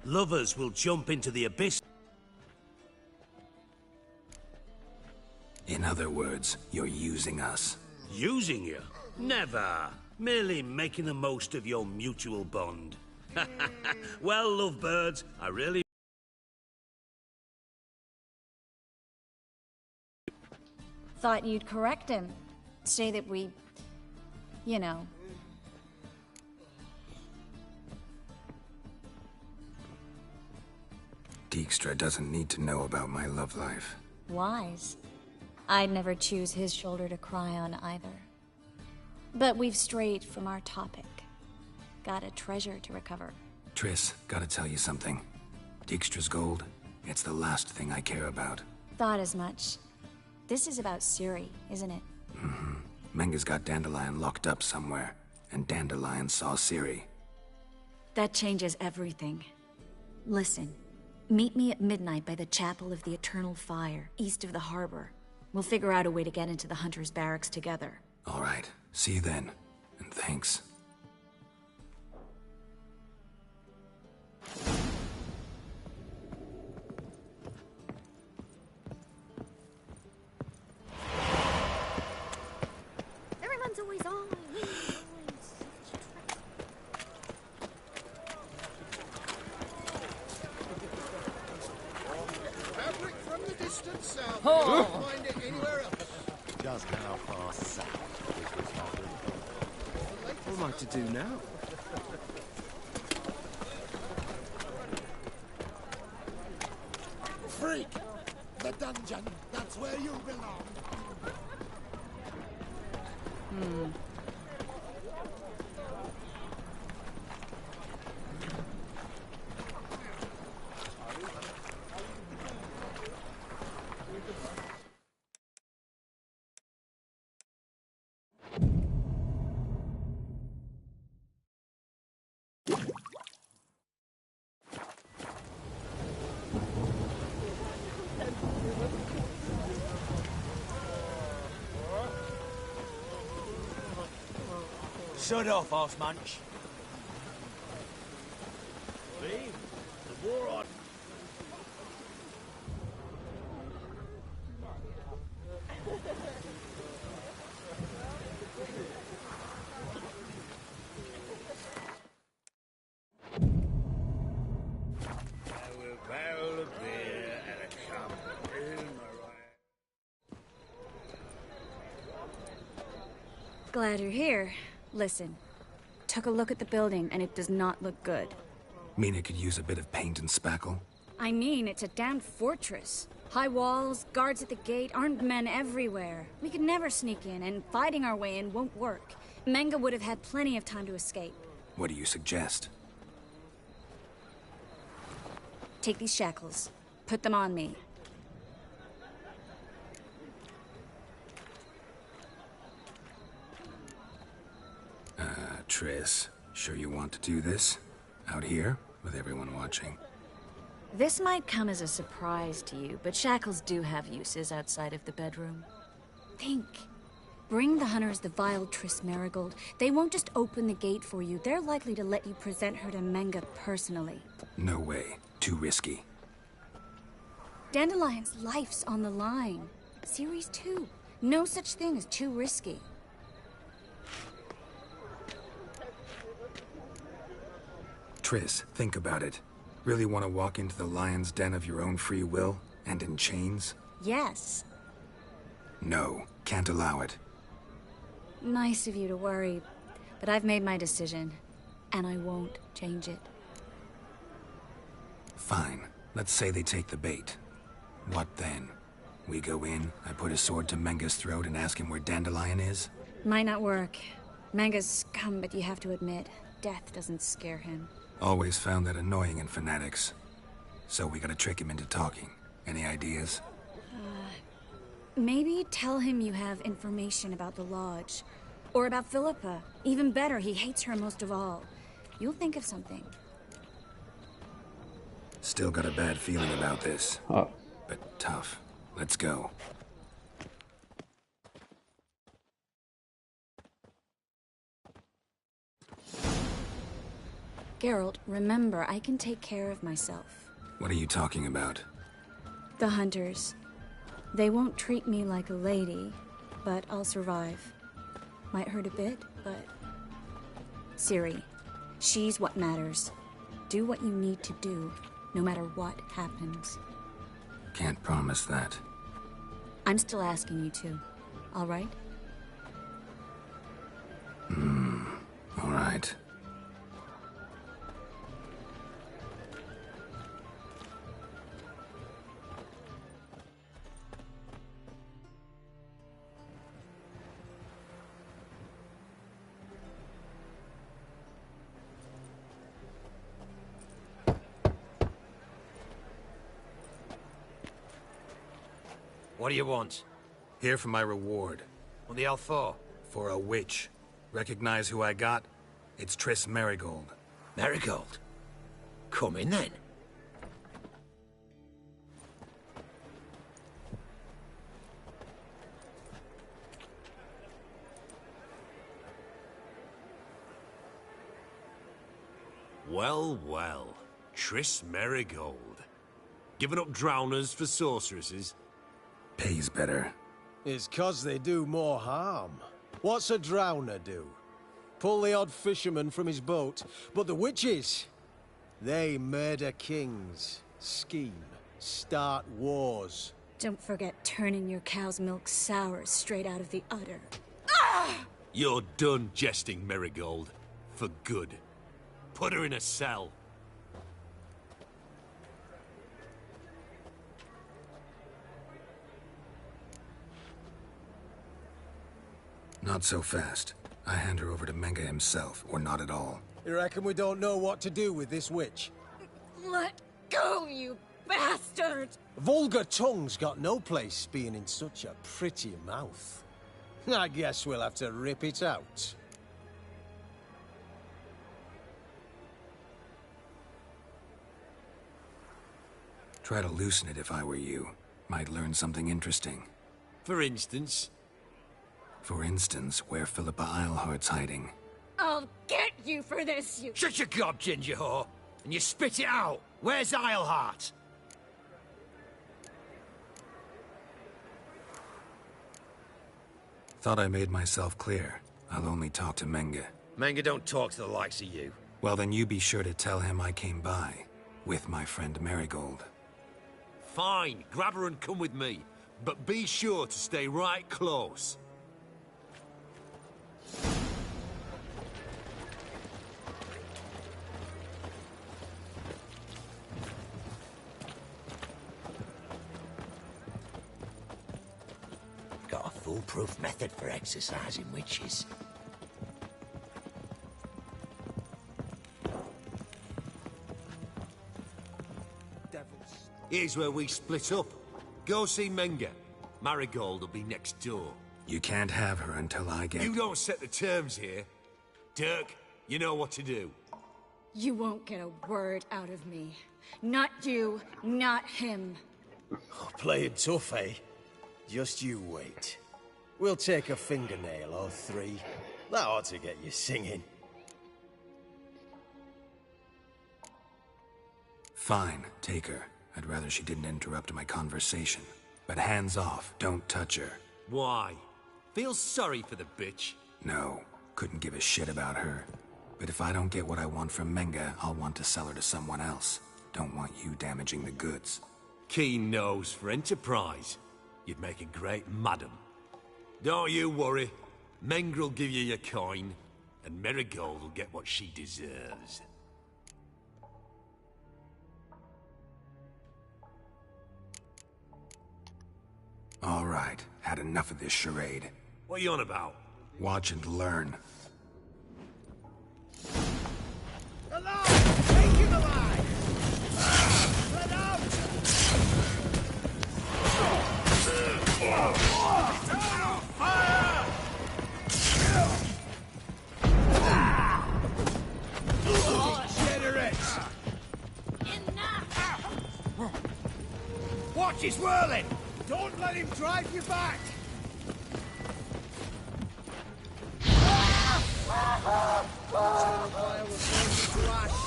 Lovers will jump into the abyss. In other words, you're using us. Using you? Never. Merely making the most of your mutual bond. Well, lovebirds, I really... Thought you'd correct him. Say that we... you know... Dijkstra doesn't need to know about my love life. wise. I'd never choose his shoulder to cry on either. But we've strayed from our topic. Got a treasure to recover. Triss, gotta tell you something. Dijkstra's gold, it's the last thing I care about. Thought as much. This is about Ciri, isn't it? Mm-hmm. Menga's got Dandelion locked up somewhere, and Dandelion saw Ciri. That changes everything. Listen, meet me at midnight by the Chapel of the Eternal Fire, east of the harbor. We'll figure out a way to get into the Hunter's barracks together. All right, see you then, and thanks. Everyone's always on. Fabric from the distant south. Oh. You won't find it anywhere else. Just how far south is this harbor? What am I to do now? Freak! The dungeon! That's where you belong! Shut off, Horse Munch. Leave the war on. Barrel of beer and a cup. Glad you're here. Listen, took a look at the building and it does not look good. Mina could use a bit of paint and spackle. I mean, it's a damn fortress. High walls, guards at the gate, armed men everywhere. We could never sneak in, and fighting our way in won't work. Menga would have had plenty of time to escape. What do you suggest? Take these shackles. Put them on me. Triss, sure you want to do this? Out here, with everyone watching? This might come as a surprise to you, but shackles do have uses outside of the bedroom. Think. Bring the hunters the vile Triss Merigold. They won't just open the gate for you. They're likely to let you present her to Menga personally. No way. Too risky. Dandelion's life's on the line. Ciri's too. No such thing as too risky. Triss, think about it. Really want to walk into the lion's den of your own free will, and in chains? Yes. No, can't allow it. Nice of you to worry, but I've made my decision, and I won't change it. Fine. Let's say they take the bait. What then? We go in, I put a sword to Menga's throat and ask him where Dandelion is? Might not work. Manga's scum, but you have to admit, death doesn't scare him. Always found that annoying in fanatics. So we gotta trick him into talking. Any ideas? Maybe tell him you have information about the Lodge. Or about Philippa. Even better, he hates her most of all. You'll think of something. Still got a bad feeling about this. Oh. But tough. Let's go. Geralt, remember, I can take care of myself. What are you talking about? The hunters. They won't treat me like a lady, but I'll survive. Might hurt a bit, but... Ciri, she's what matters. Do what you need to do, no matter what happens. Can't promise that. I'm still asking you to, all right? All right. What do you want? Here for my reward. What the hell for? For a witch. Recognize who I got? It's Triss Merigold. Merigold? Come in then. Well, well. Triss Merigold. Giving up drowners for sorceresses? Pays better. It's 'cause they do more harm. What's a drowner do? Pull the odd fisherman from his boat. But the witches, they murder kings, scheme, start wars. Don't forget turning your cow's milk sour straight out of the udder. You're done jesting, Merigold. For good. Put her in a cell. Not so fast. I hand her over to Menga himself, or not at all. You reckon we don't know what to do with this witch? Let go, you bastard! Vulgar tongue's got no place being in such a pretty mouth. I guess we'll have to rip it out. Try to loosen it if I were you. Might learn something interesting. For instance? For instance, where Philippa Eilhart's hiding. I'll get you for this, you... Shut your gob, ginger whore, and you spit it out. Where's Eilhart? Thought I made myself clear. I'll only talk to Menga. Menga don't talk to the likes of you. Well, then you be sure to tell him I came by. With my friend Merigold. Fine, grab her and come with me. But be sure to stay right close. Got a foolproof method for exercising witches. Here's where we split up. Go see Menga. Marigold will be next door. You can't have her until I get... You don't set the terms here. Dirk, you know what to do. You won't get a word out of me. Not you, not him. Oh, playing tough, eh? Just you wait. We'll take a fingernail or three. That ought to get you singing. Fine, take her. I'd rather she didn't interrupt my conversation. But hands off, don't touch her. Why? Feel sorry for the bitch? No, couldn't give a shit about her. But if I don't get what I want from Menga, I'll want to sell her to someone else. Don't want you damaging the goods. Keen nose for enterprise. You'd make a great madam. Don't you worry. Mengrel give you your coin, and Merigold will get what she deserves. right, had enough of this charade. What are you on about? Watch and learn. Alive! Take him alive! Let out! Fire! Degenerates! Watch, he's whirling! Don't let him drive you back! Fire will burn you to ash.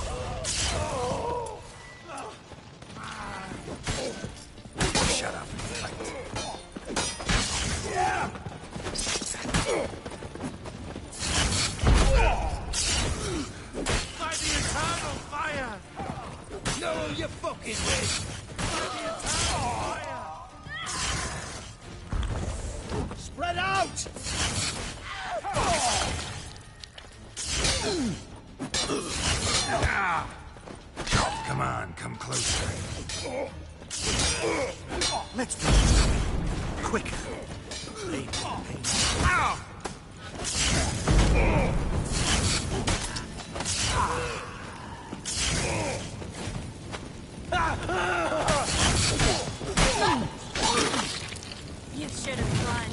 Shut up. By the eternal fire! Know who you're fucking with! By the eternal fire! Spread out! Come on, come closer. Let's go. Quicker. Ow! You should have run.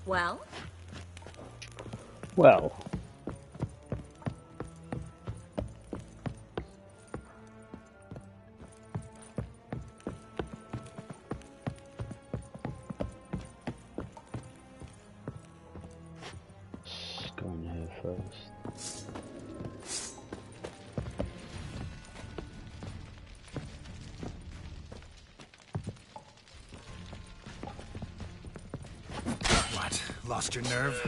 Well? Well. Let's go in here first. What? Lost your nerve?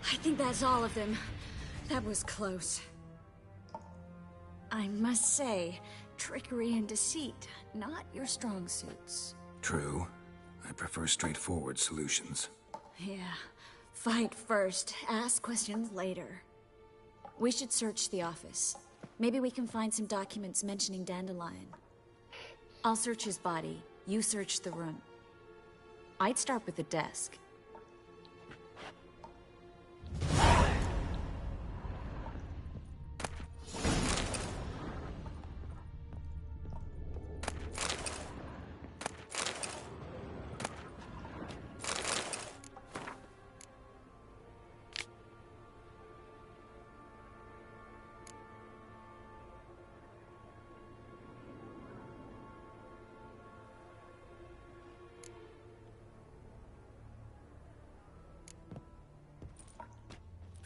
I think that's all of them. That was close. I must say, trickery and deceit, not your strong suits. True. I prefer straightforward solutions. Yeah. Fight first, ask questions later. We should search the office. Maybe we can find some documents mentioning Dandelion. I'll search his body. You search the room. I'd start with the desk.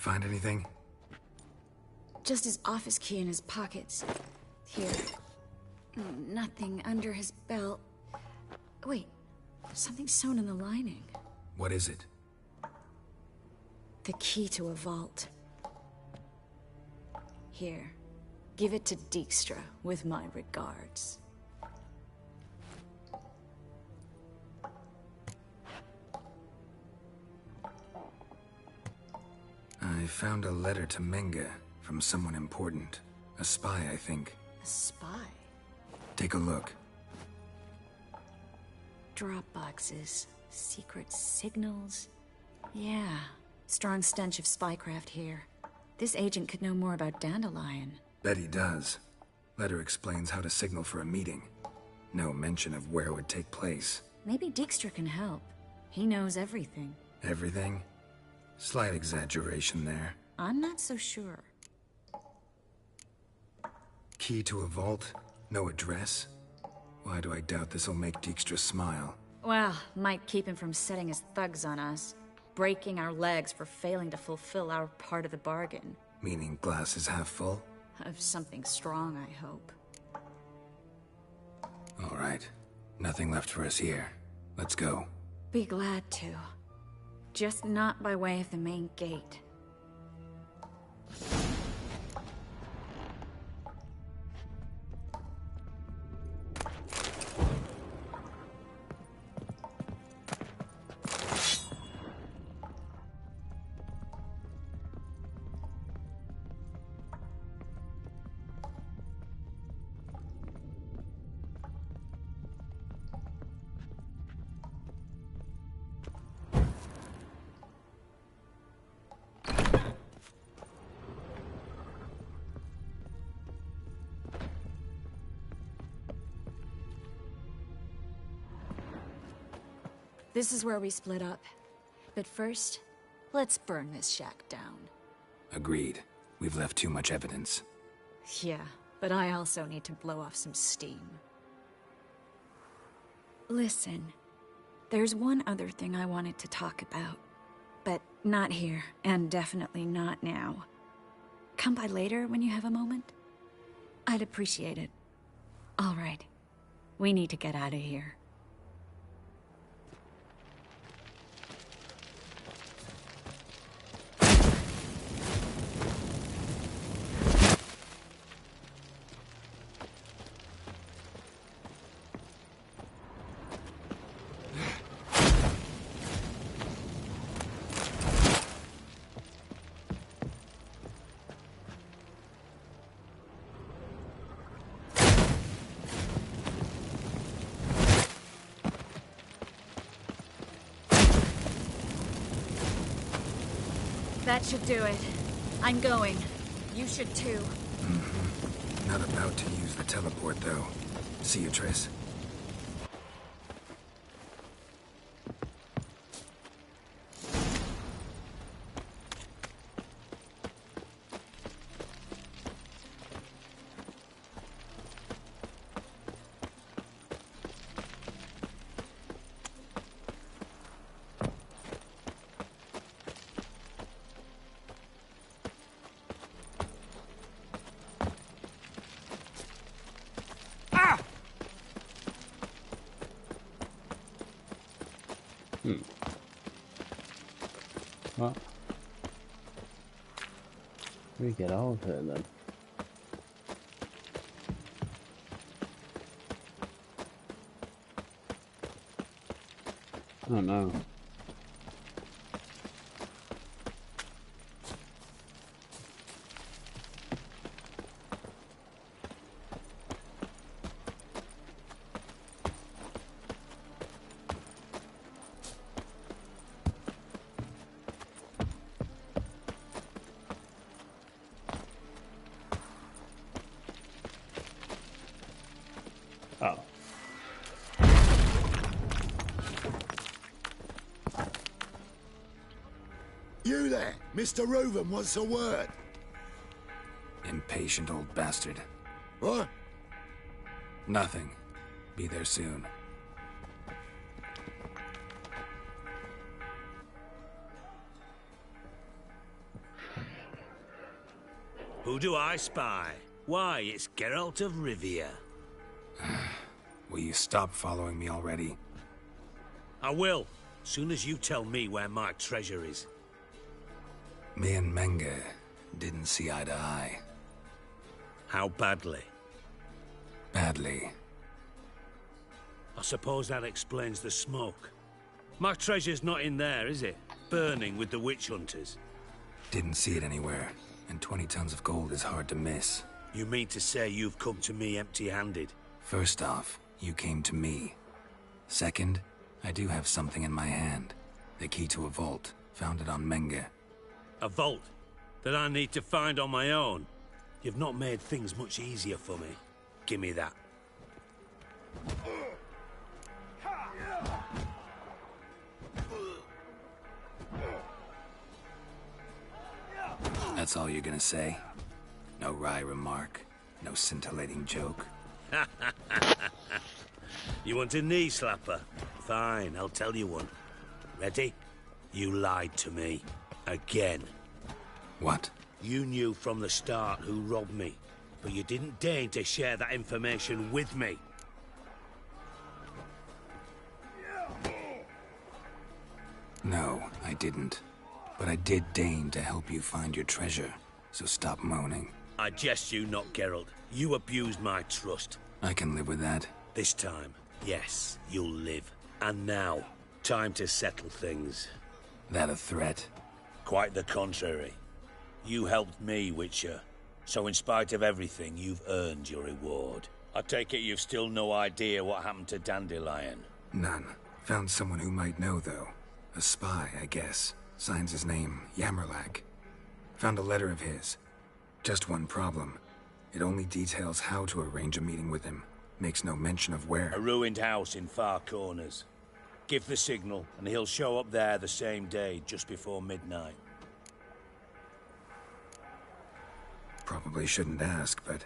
Find anything? Just his office key in his pockets. Here. Nothing under his belt. Wait, something sewn in the lining. What is it? The key to a vault. Here. Give it to Dijkstra with my regards. I found a letter to Menge from someone important. A spy, I think. A spy? Take a look. Drop boxes, secret signals. Yeah, strong stench of spycraft here. This agent could know more about Dandelion. Bet he does. Letter explains how to signal for a meeting. No mention of where it would take place. Maybe Dijkstra can help. He knows everything. Everything? Slight exaggeration there. I'm not so sure. Key to a vault? No address? Why do I doubt this'll make Dijkstra smile? Well, might keep him from setting his thugs on us. Breaking our legs for failing to fulfill our part of the bargain. Meaning glass is half full? Of something strong, I hope. All right. Nothing left for us here. Let's go. Be glad to. Just not by way of the main gate. This is where we split up. But first, let's burn this shack down. Agreed. We've left too much evidence. Yeah, but I also need to blow off some steam. Listen, there's one other thing I wanted to talk about. But not here, and definitely not now. Come by later when you have a moment? I'd appreciate it. All right. We need to get out of here. That should do it. I'm going. You should too. Not about to use the teleport, though. See you, Triss. What? We get out of here then. Oh no. Oh. You there, Mr. Reuven wants a word. Impatient old bastard. What? Nothing. Be there soon. Who do I spy? Why, it's Geralt of Rivia. Will you stop following me already? I will, soon as you tell me where my treasure is. Me and Menge didn't see eye to eye. How badly? Badly. I suppose that explains the smoke. My treasure's not in there, is it? Burning with the witch hunters. Didn't see it anywhere, and 20 tons of gold is hard to miss. You mean to say you've come to me empty-handed? First off, you came to me. Second, I do have something in my hand. The key to a vault, found it on Menge. A vault? That I need to find on my own? You've not made things much easier for me. Give me that. That's all you're gonna say? No wry remark? No scintillating joke? You want a knee slapper? Fine, I'll tell you one. Ready? You lied to me. Again. What? You knew from the start who robbed me, but you didn't deign to share that information with me. No, I didn't. But I did deign to help you find your treasure, so stop moaning. I jest you not, Geralt. You abused my trust. I can live with that. This time, yes, you'll live. And now, time to settle things. That a threat? Quite the contrary. You helped me, Witcher. So in spite of everything, you've earned your reward. I take it you've still no idea what happened to Dandelion? None. Found someone who might know, though. A spy, I guess. Signs his name, Yammerlak. Found a letter of his. Just one problem. It only details how to arrange a meeting with him. Makes no mention of where. A ruined house in Far Corners. Give the signal, and he'll show up there the same day, just before midnight. Probably shouldn't ask, but...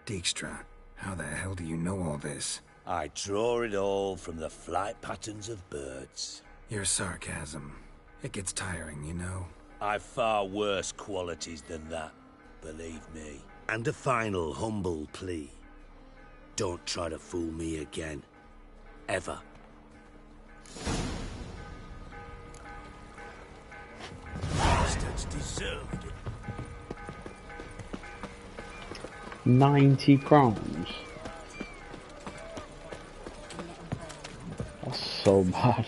Dijkstra, how the hell do you know all this? I draw it all from the flight patterns of birds. Your sarcasm. It gets tiring, you know. I've far worse qualities than that, believe me. And a final humble plea. Don't try to fool me again. Ever. Bastards deserved it. 90 crowns. That's so bad.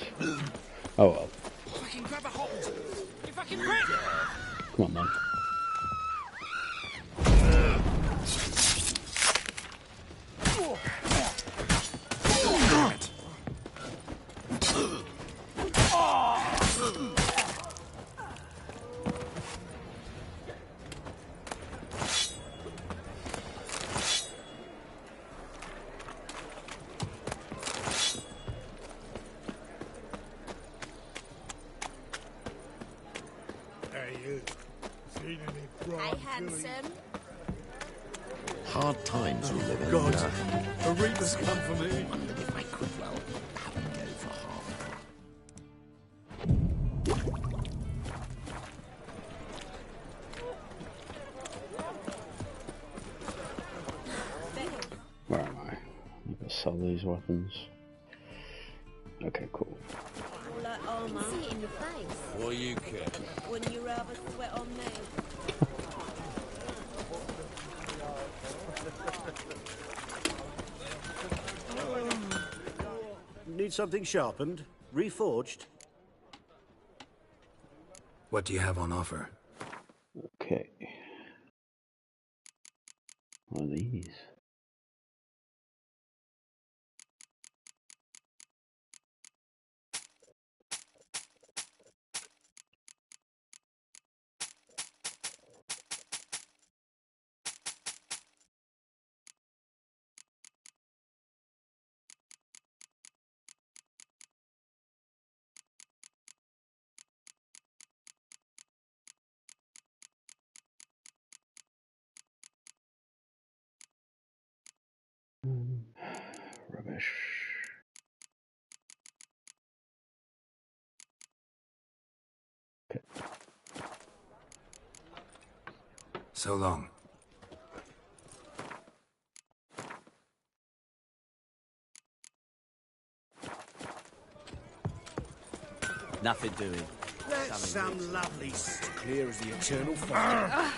Oh well. Fucking grab a hold. You fucking prick! Come on, man. Hey, handsome. Hard times we live in. God, a reaper's come for me. Wondered if I could, well, have a go for half. Where am I? I've got to sell these weapons. Okay, cool. All that armour. See it in your face. What you care? Wouldn't you rather sweat on me? Need something sharpened? Reforged? What do you have on offer? Okay. What are these? Rubbish. Okay. So long. Nothing doing. That's some lovely Clear as the eternal fire.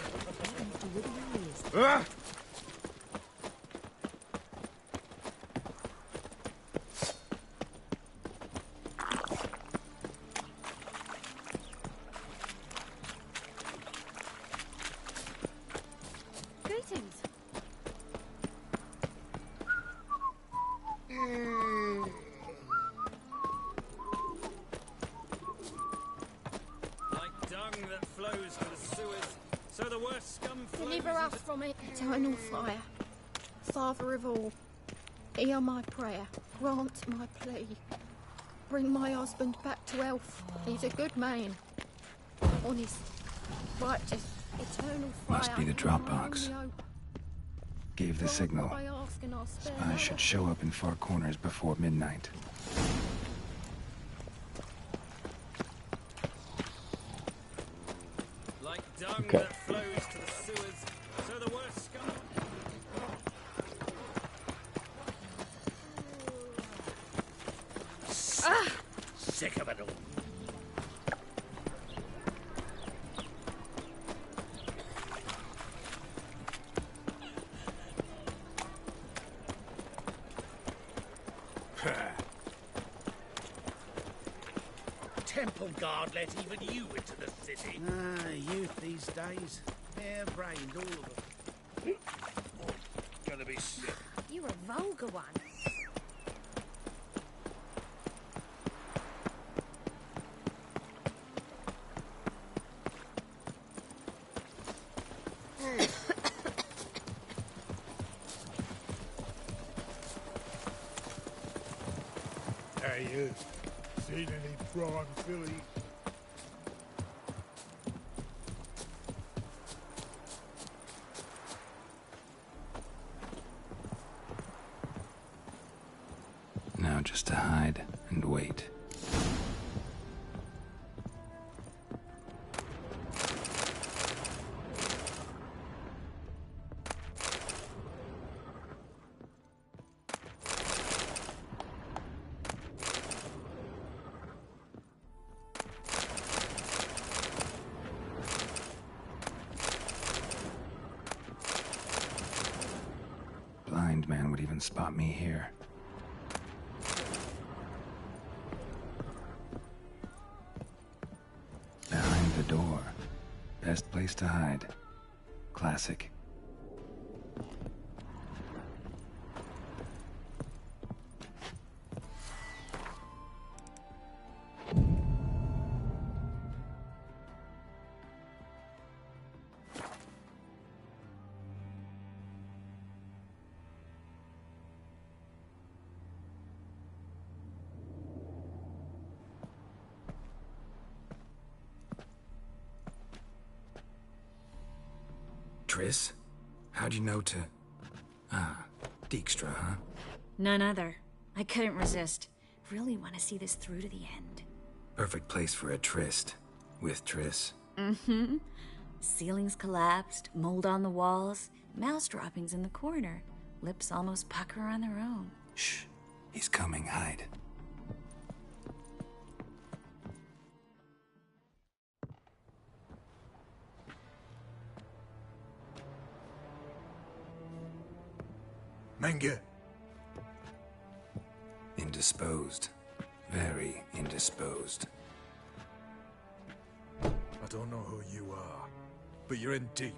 Greetings. Like dung that flows to the sewers, so the worst scum flows. Deliver us from it, eternal fire. Father of all, hear my prayer, grant my plea. Bring my husband back to health. He's a good man. Honest, righteous, eternal fire. Must be the Dropbox. Gave the signal. Spies should show up in far corners before midnight. Like dung Okay. that flows to the sewers, so the worst scum. Sick of it all. Temple guard let even you into the city. Ah, youth these days. Hair-brained, all of them. Gonna be sick. You're a vulgar one. Hey, you. Seen any prawn filly? Now just to hide and wait. Blind man would even spot me here. Behind the door. Best place to hide. Classic. Triss? How'd you know to... Ah, Dijkstra, huh? None other. I couldn't resist. Really want to see this through to the end. Perfect place for a tryst. With Triss. Mm-hmm. Ceilings collapsed, mold on the walls, mouse droppings in the corner. Lips almost pucker on their own. Shh. He's coming. Hide. Menge. Indisposed. Very indisposed. I don't know who you are, but you're in deep.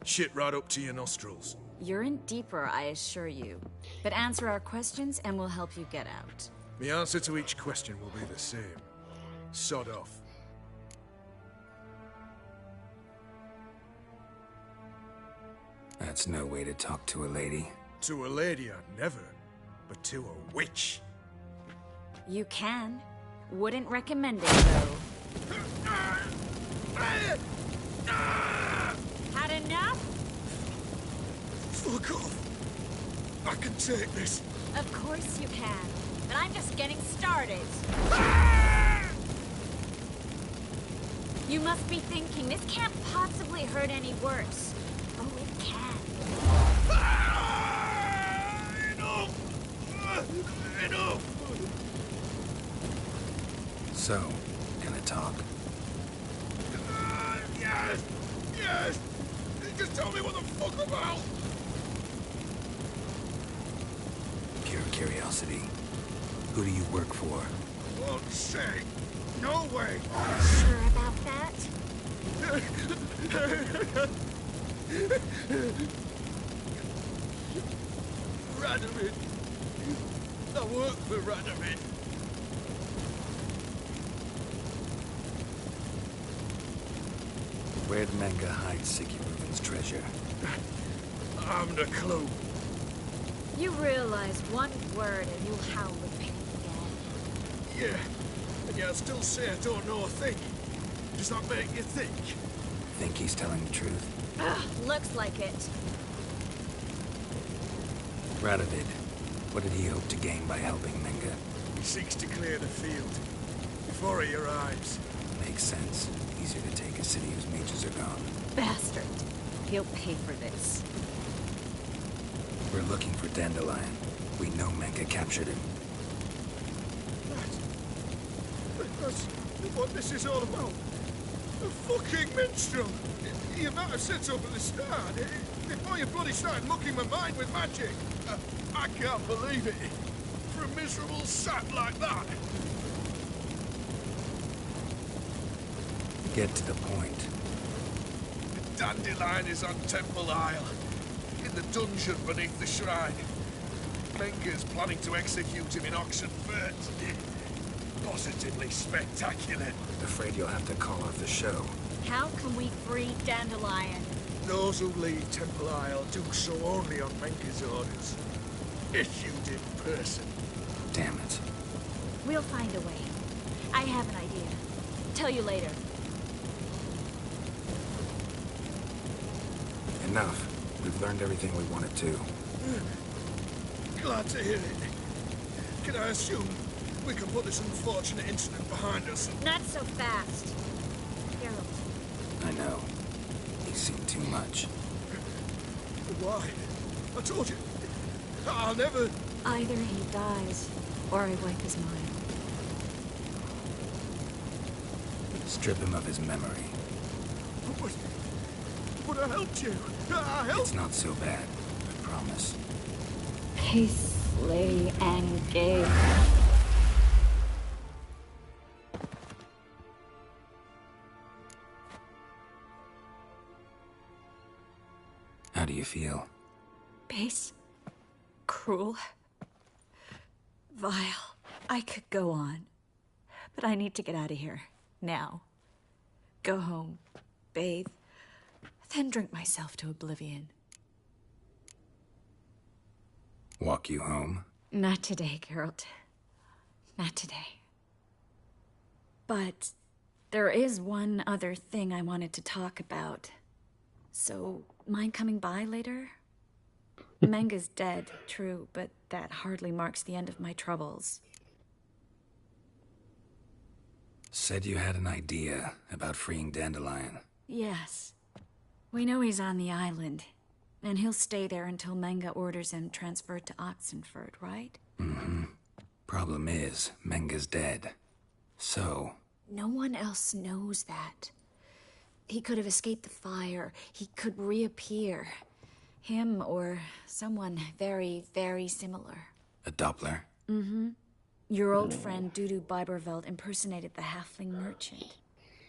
Shit right up to your nostrils. You're in deeper, I assure you. But answer our questions and we'll help you get out. The answer to each question will be the same. Sod off. That's no way to talk to a lady. To a lady, I'd never. But to a witch. You can. Wouldn't recommend it, though. Had enough? Fuck off. I can take this. Of course you can. But I'm just getting started. You must be thinking, this can't possibly hurt any worse. Oh, it can. So, to talk. Yes! Yes! Just tell me what the fuck about! Pure curiosity. Who do you work for? Won't say. No way! Sure about that? Radovid. I work for Radovid. Where'd Menge hide Siggy Reuben's treasure? I haven't a clue. You realize one word and you'll howl with pain again. Yeah, and yet I still say I don't know a thing. Does that make you think? Think he's telling the truth? Ugh, looks like it. Radovid, what did he hope to gain by helping Menge? He seeks to clear the field before he arrives. Makes sense. Easier to take a city whose mages are gone. Bastard. He'll pay for this. We're looking for Dandelion. We know Menge captured him. That's what this is all about. A fucking minstrel! You might have said so from the start. Before you bloody started mucking my mind with magic. I can't believe it. For a miserable sap like that. Get to the point. The Dandelion is on Temple Isle. In the dungeon beneath the shrine. Menge's planning to execute him in Oxenfurt. Positively spectacular. Afraid you'll have to call off the show. How can we free Dandelion? Those who leave Temple Isle do so only on Menge's orders. Issued in person. Damn it. We'll find a way. I have an idea. Tell you later. Enough. We've learned everything we wanted to. Glad to hear it. Can I assume we can put this unfortunate incident behind us? Not so fast. Geralt. I know. He's seen too much. Why? I told you. I'll never... Either he dies, or I wipe his mind. Strip him of his memory. But I helped you. I helped... It's not so bad. I promise. Peacefully engage. How do you feel? Base. Cruel. Vile. I could go on. But I need to get out of here. Now. Go home. Bathe. Then drink myself to oblivion. Walk you home? Not today, Geralt. Not today. But there is one other thing I wanted to talk about. So, mind coming by later? Menge's dead, true, but that hardly marks the end of my troubles. Said you had an idea about freeing Dandelion. Yes. We know he's on the island, and he'll stay there until Menge orders him transferred to Oxenfurt, right? Mm-hmm. Problem is, Menge's dead. So... No one else knows that. He could have escaped the fire. He could reappear. Him or someone very, very similar. A Doppler? Mm-hmm. Your old friend Dudu Biberveld impersonated the halfling merchant.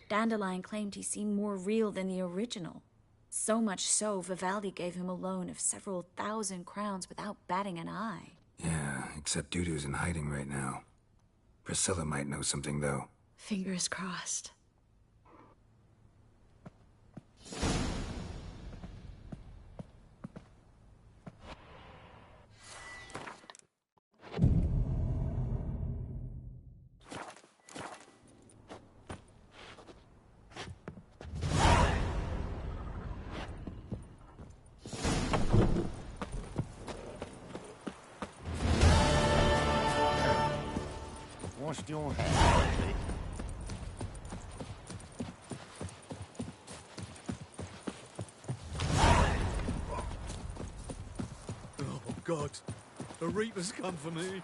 Dandelion claimed he seemed more real than the original. So much so, Vivaldi gave him a loan of several thousand crowns without batting an eye. Yeah, except Dudu's in hiding right now. Priscilla might know something, though. Fingers crossed. What's your hand? Oh, God. The Reaper's come for me.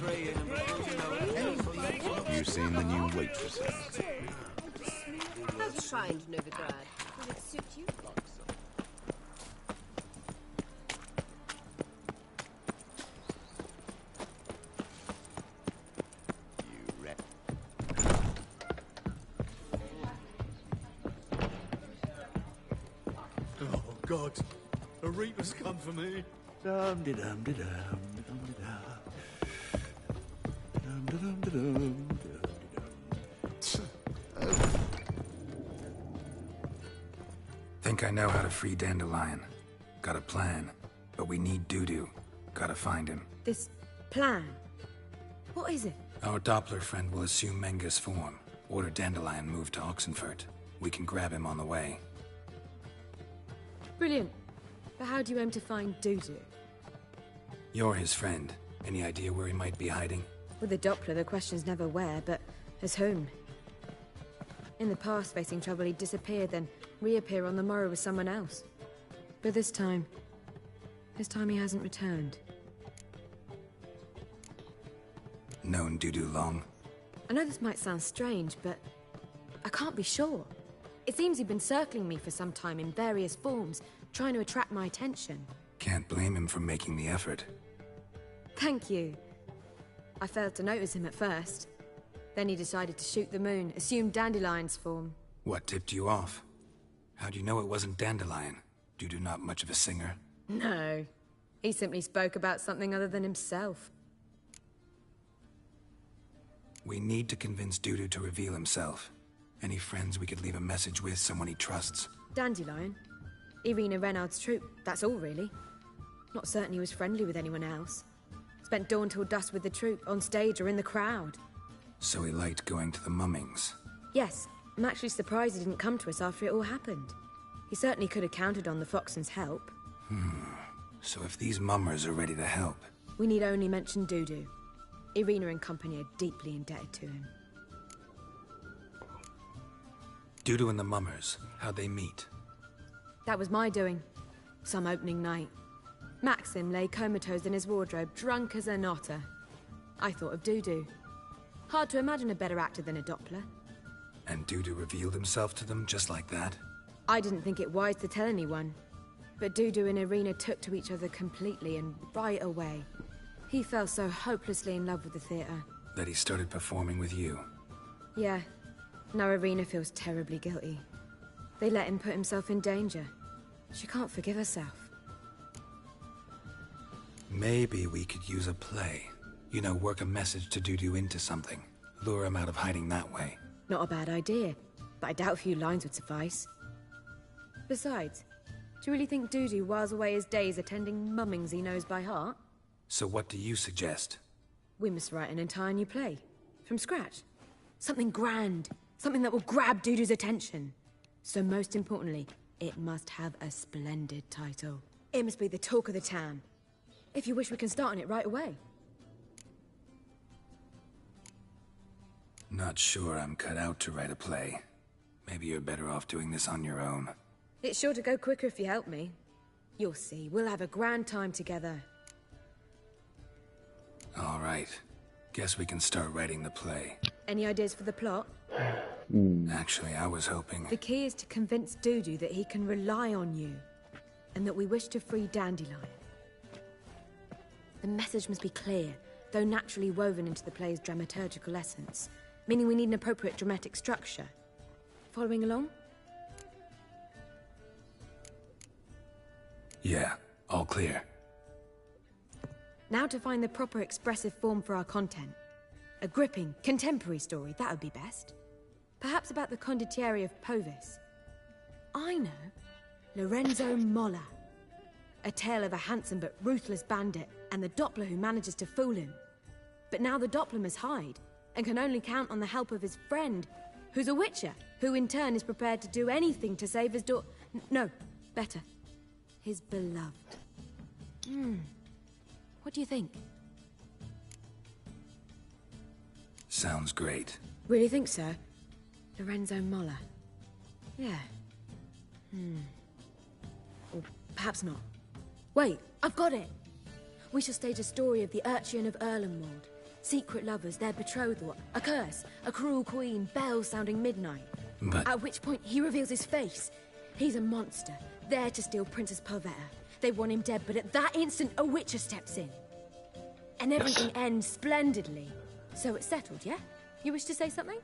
Have you seen the new waitresses? How's trained Novigrad? Will it suit you? Oh, God. A reaper's come for me. Dum-de-dum-de-dum, dum-de-dum. Dum-de-dum-de-dum, Think I know how to free Dandelion. Got a plan, but we need Dudu. Gotta find him. This plan? What is it? Our Doppler friend will assume Menga's form. Order Dandelion moved to Oxenfurt. We can grab him on the way. Brilliant. But how do you aim to find Dudu? You're his friend. Any idea where he might be hiding? With the Doppler, the question's never where, but as whom. In the past, facing trouble, he'd disappear, then reappear on the morrow with someone else. But this time he hasn't returned. Known Dudu long? I know this might sound strange, but I can't be sure. It seems he'd been circling me for some time in various forms, trying to attract my attention. Can't blame him for making the effort. Thank you. I failed to notice him at first. Then he decided to shoot the moon, assume Dandelion's form. What tipped you off? How do you know it wasn't Dandelion? Dudu not much of a singer? No. He simply spoke about something other than himself. We need to convince Dudu to reveal himself. Any friends we could leave a message with, someone he trusts? Dandelion? Irina Renard's troupe, that's all really. Not certain he was friendly with anyone else. Spent dawn till dusk with the troupe, on stage or in the crowd. So he liked going to the mummings? Yes, I'm actually surprised he didn't come to us after it all happened. He certainly could have counted on the Foxen's help. So if these mummers are ready to help... We need only mention Dudu. Irina and company are deeply indebted to him. Dudu and the mummers, how'd they meet? That was my doing. Some opening night. Maxim lay comatose in his wardrobe, drunk as an otter. I thought of Dudu. Hard to imagine a better actor than a Doppler. And Dudu revealed himself to them just like that? I didn't think it wise to tell anyone. But Dudu and Irina took to each other completely and right away. He fell so hopelessly in love with the theatre. That he started performing with you? Yeah. Now Irina feels terribly guilty. They let him put himself in danger. She can't forgive herself. Maybe we could use a play. You know, work a message to Dudu into something. Lure him out of hiding that way. Not a bad idea, but I doubt a few lines would suffice. Besides, do you really think Dudu whiles away his days attending mummings he knows by heart? So what do you suggest? We must write an entire new play. From scratch. Something grand. Something that will grab Dudu's attention. So most importantly, it must have a splendid title. It must be the talk of the town. If you wish, we can start on it right away. Not sure I'm cut out to write a play. Maybe you're better off doing this on your own. It's sure to go quicker if you help me. You'll see, we'll have a grand time together. All right. Guess we can start writing the play. Any ideas for the plot? Actually, I was hoping... The key is to convince Dudu that he can rely on you, and that we wish to free Dandelion. The message must be clear, though naturally woven into the play's dramaturgical essence, meaning we need an appropriate dramatic structure. Following along? Yeah, all clear. Now to find the proper expressive form for our content. A gripping, contemporary story, that would be best. Perhaps about the condottieri of Povis. I know. Lorenzo Molla. A tale of a handsome but ruthless bandit, and the Doppler who manages to fool him. But now the Doppler must hide, and can only count on the help of his friend, who's a witcher, who in turn is prepared to do anything to save his no, better. His beloved. What do you think? Sounds great. Really think so? Lorenzo Molla. Yeah. Or perhaps not. Wait, I've got it! We shall stage a story of the Urchin of Erlenwald, Secret lovers, their betrothal, a curse, a cruel queen, bells sounding midnight. But... At which point, he reveals his face. He's a monster, there to steal Princess Pavetta. They want him dead, but at that instant, a Witcher steps in. And everything ends splendidly. So it's settled, yeah? You wish to say something?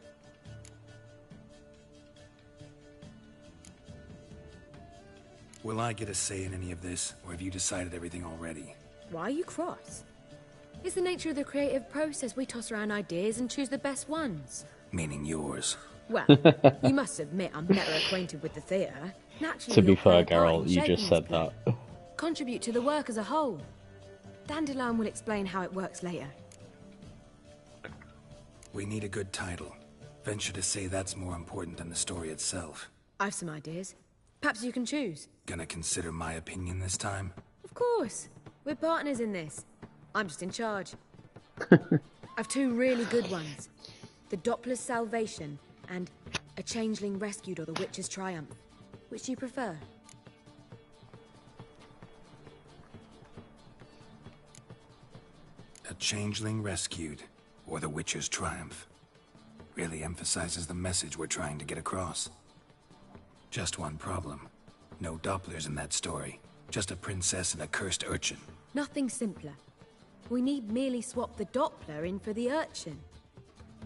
Will I get a say in any of this, or have you decided everything already? Why are you cross? It's the nature of the creative process. We toss around ideas and choose the best ones. Meaning yours. Well, you must admit I'm better acquainted with the theatre. Naturally, To be you'll play fair, a part in Geralt, you shaping just said this play. that. Contribute to the work as a whole. Dandelion will explain how it works later. We need a good title. Venture to say that's more important than the story itself. I've some ideas. Perhaps you can choose. Gonna consider my opinion this time? Of course. We're partners in this. I'm just in charge. I've two really good ones. The Doppler's Salvation and A Changeling Rescued or The Witcher's Triumph. Which do you prefer? A Changeling Rescued, or The Witcher's Triumph. Really emphasizes the message we're trying to get across. Just one problem. No Dopplers in that story. Just a princess and a cursed urchin. Nothing simpler. We need merely swap the Doppler in for the urchin.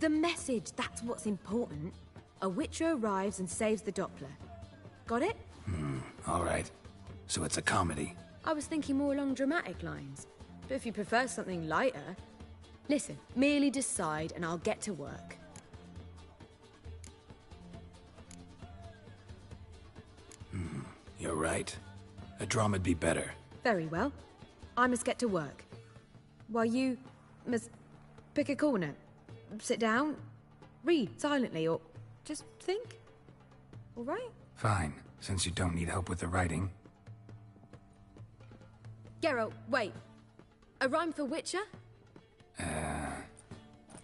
The message, that's what's important. A Witcher arrives and saves the Doppler. Got it? Alright. So it's a comedy. I was thinking more along dramatic lines. But if you prefer something lighter... Listen, merely decide and I'll get to work. You're right. A drama'd be better. Very well. I must get to work. While you must pick a corner. Sit down, read silently, or just think. All right? Fine, since you don't need help with the writing. Geralt, wait. A rhyme for Witcher?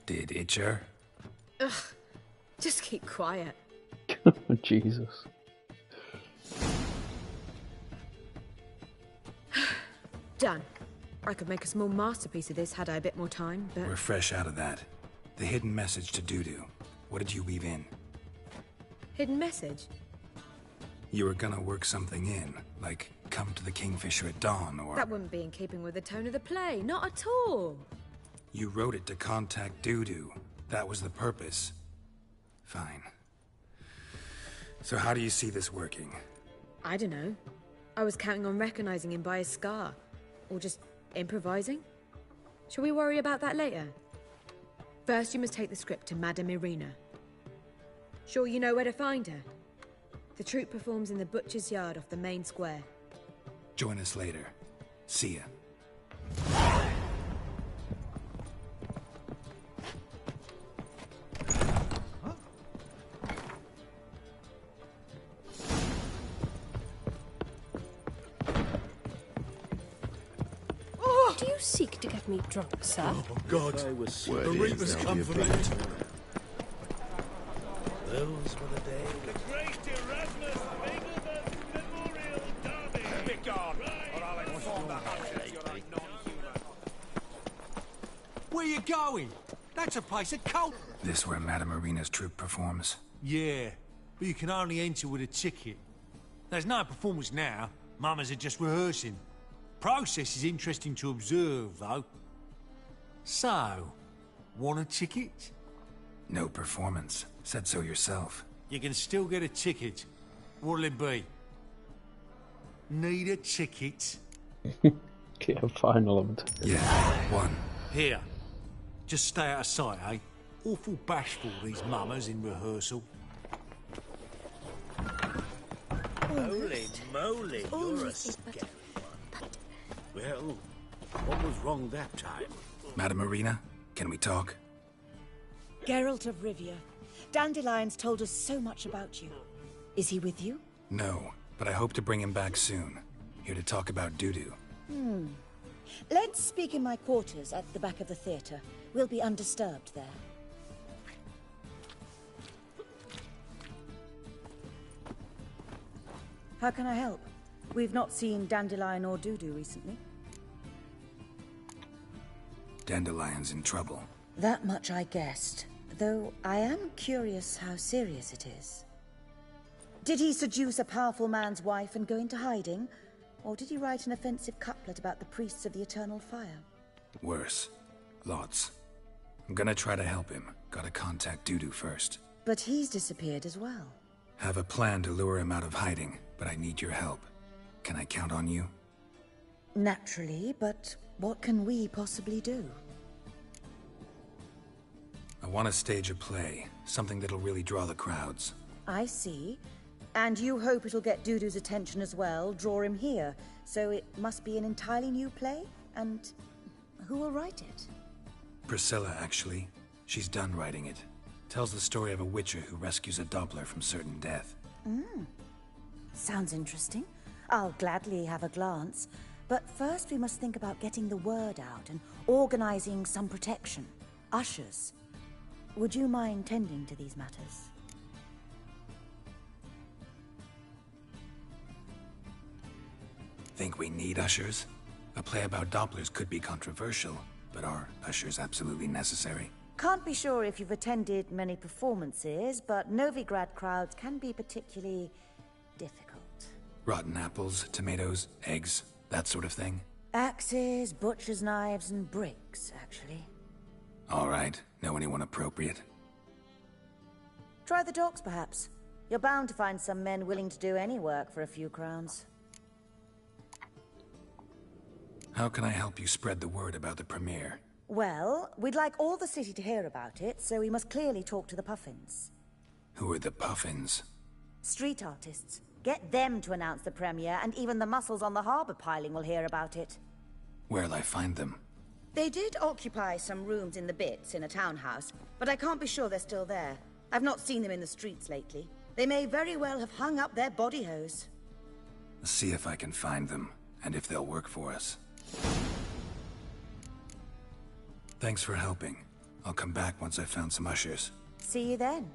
Did Itcher? Ugh. Just keep quiet. Jesus. Done. I could make a small masterpiece of this had I a bit more time, but... We're fresh out of that. The hidden message to Dudu. What did you weave in? Hidden message? You were gonna work something in, like come to the Kingfisher at dawn, or... That wouldn't be in keeping with the tone of the play, not at all. You wrote it to contact Dudu. That was the purpose. Fine. So how do you see this working? I don't know. I was counting on recognizing him by his scar. Or just improvising? Shall we worry about that later? First, you must take the script to Madame Irina. Sure you know where to find her? The troupe performs in the butcher's yard off the main square. Join us later. See ya. Do you seek to get me drunk, sir? Oh, God. The Reapers come for me. Those were the days. The great Erasmus Engelbert Memorial Derby. Be gone, or I'll inform the hunters you're a non-human. Where you going? That's a place of cult. This where Madame Irina's troupe performs? Yeah, but you can only enter with a ticket. There's no performance now. Mamas are just rehearsing. Process is interesting to observe, though. So, want a ticket? No performance. Said so yourself. You can still get a ticket. What'll it be? Need a ticket? Get a final of it. Yeah, one. Here. Just stay out of sight, eh? Awful bashful, these mamas in rehearsal. Holy moly, you're a scary one. Well, what was wrong that time? Madame Irina, can we talk? Geralt of Rivia. Dandelion's told us so much about you. Is he with you? No, but I hope to bring him back soon. Here to talk about Dudu. Let's speak in my quarters at the back of the theatre. We'll be undisturbed there. How can I help? We've not seen Dandelion or Dudu recently. Dandelion's in trouble. That much I guessed, though I am curious how serious it is. Did he seduce a powerful man's wife and go into hiding? Or did he write an offensive couplet about the priests of the eternal fire? Worse. Lots. I'm gonna try to help him. Gotta contact Dudu first. But he's disappeared as well. Have a plan to lure him out of hiding, but I need your help. Can I count on you? Naturally, but what can we possibly do? I want to stage a play. Something that'll really draw the crowds. I see. And you hope it'll get Dudu's attention as well, draw him here. So it must be an entirely new play? And who will write it? Priscilla, actually. She's done writing it. Tells the story of a witcher who rescues a Doppler from certain death. Sounds interesting. I'll gladly have a glance. But first we must think about getting the word out and organizing some protection. Ushers. Would you mind tending to these matters? Think we need ushers? A play about Dopplers could be controversial, but are ushers absolutely necessary? Can't be sure if you've attended many performances, but Novigrad crowds can be particularly difficult. Rotten apples, tomatoes, eggs, that sort of thing? Axes, butcher's knives, and bricks, actually. All right. Know anyone appropriate? Try the docks, perhaps. You're bound to find some men willing to do any work for a few crowns. How can I help you spread the word about the premiere? Well, we'd like all the city to hear about it, so we must clearly talk to the Puffins. Who are the Puffins? Street artists. Get them to announce the premiere, and even the muscles on the harbor piling will hear about it. Where'll I find them? They did occupy some rooms in the Bits in a townhouse, but I can't be sure they're still there. I've not seen them in the streets lately. They may very well have hung up their body hose. See if I can find them, and if they'll work for us. Thanks for helping. I'll come back once I've found some ushers. See you then.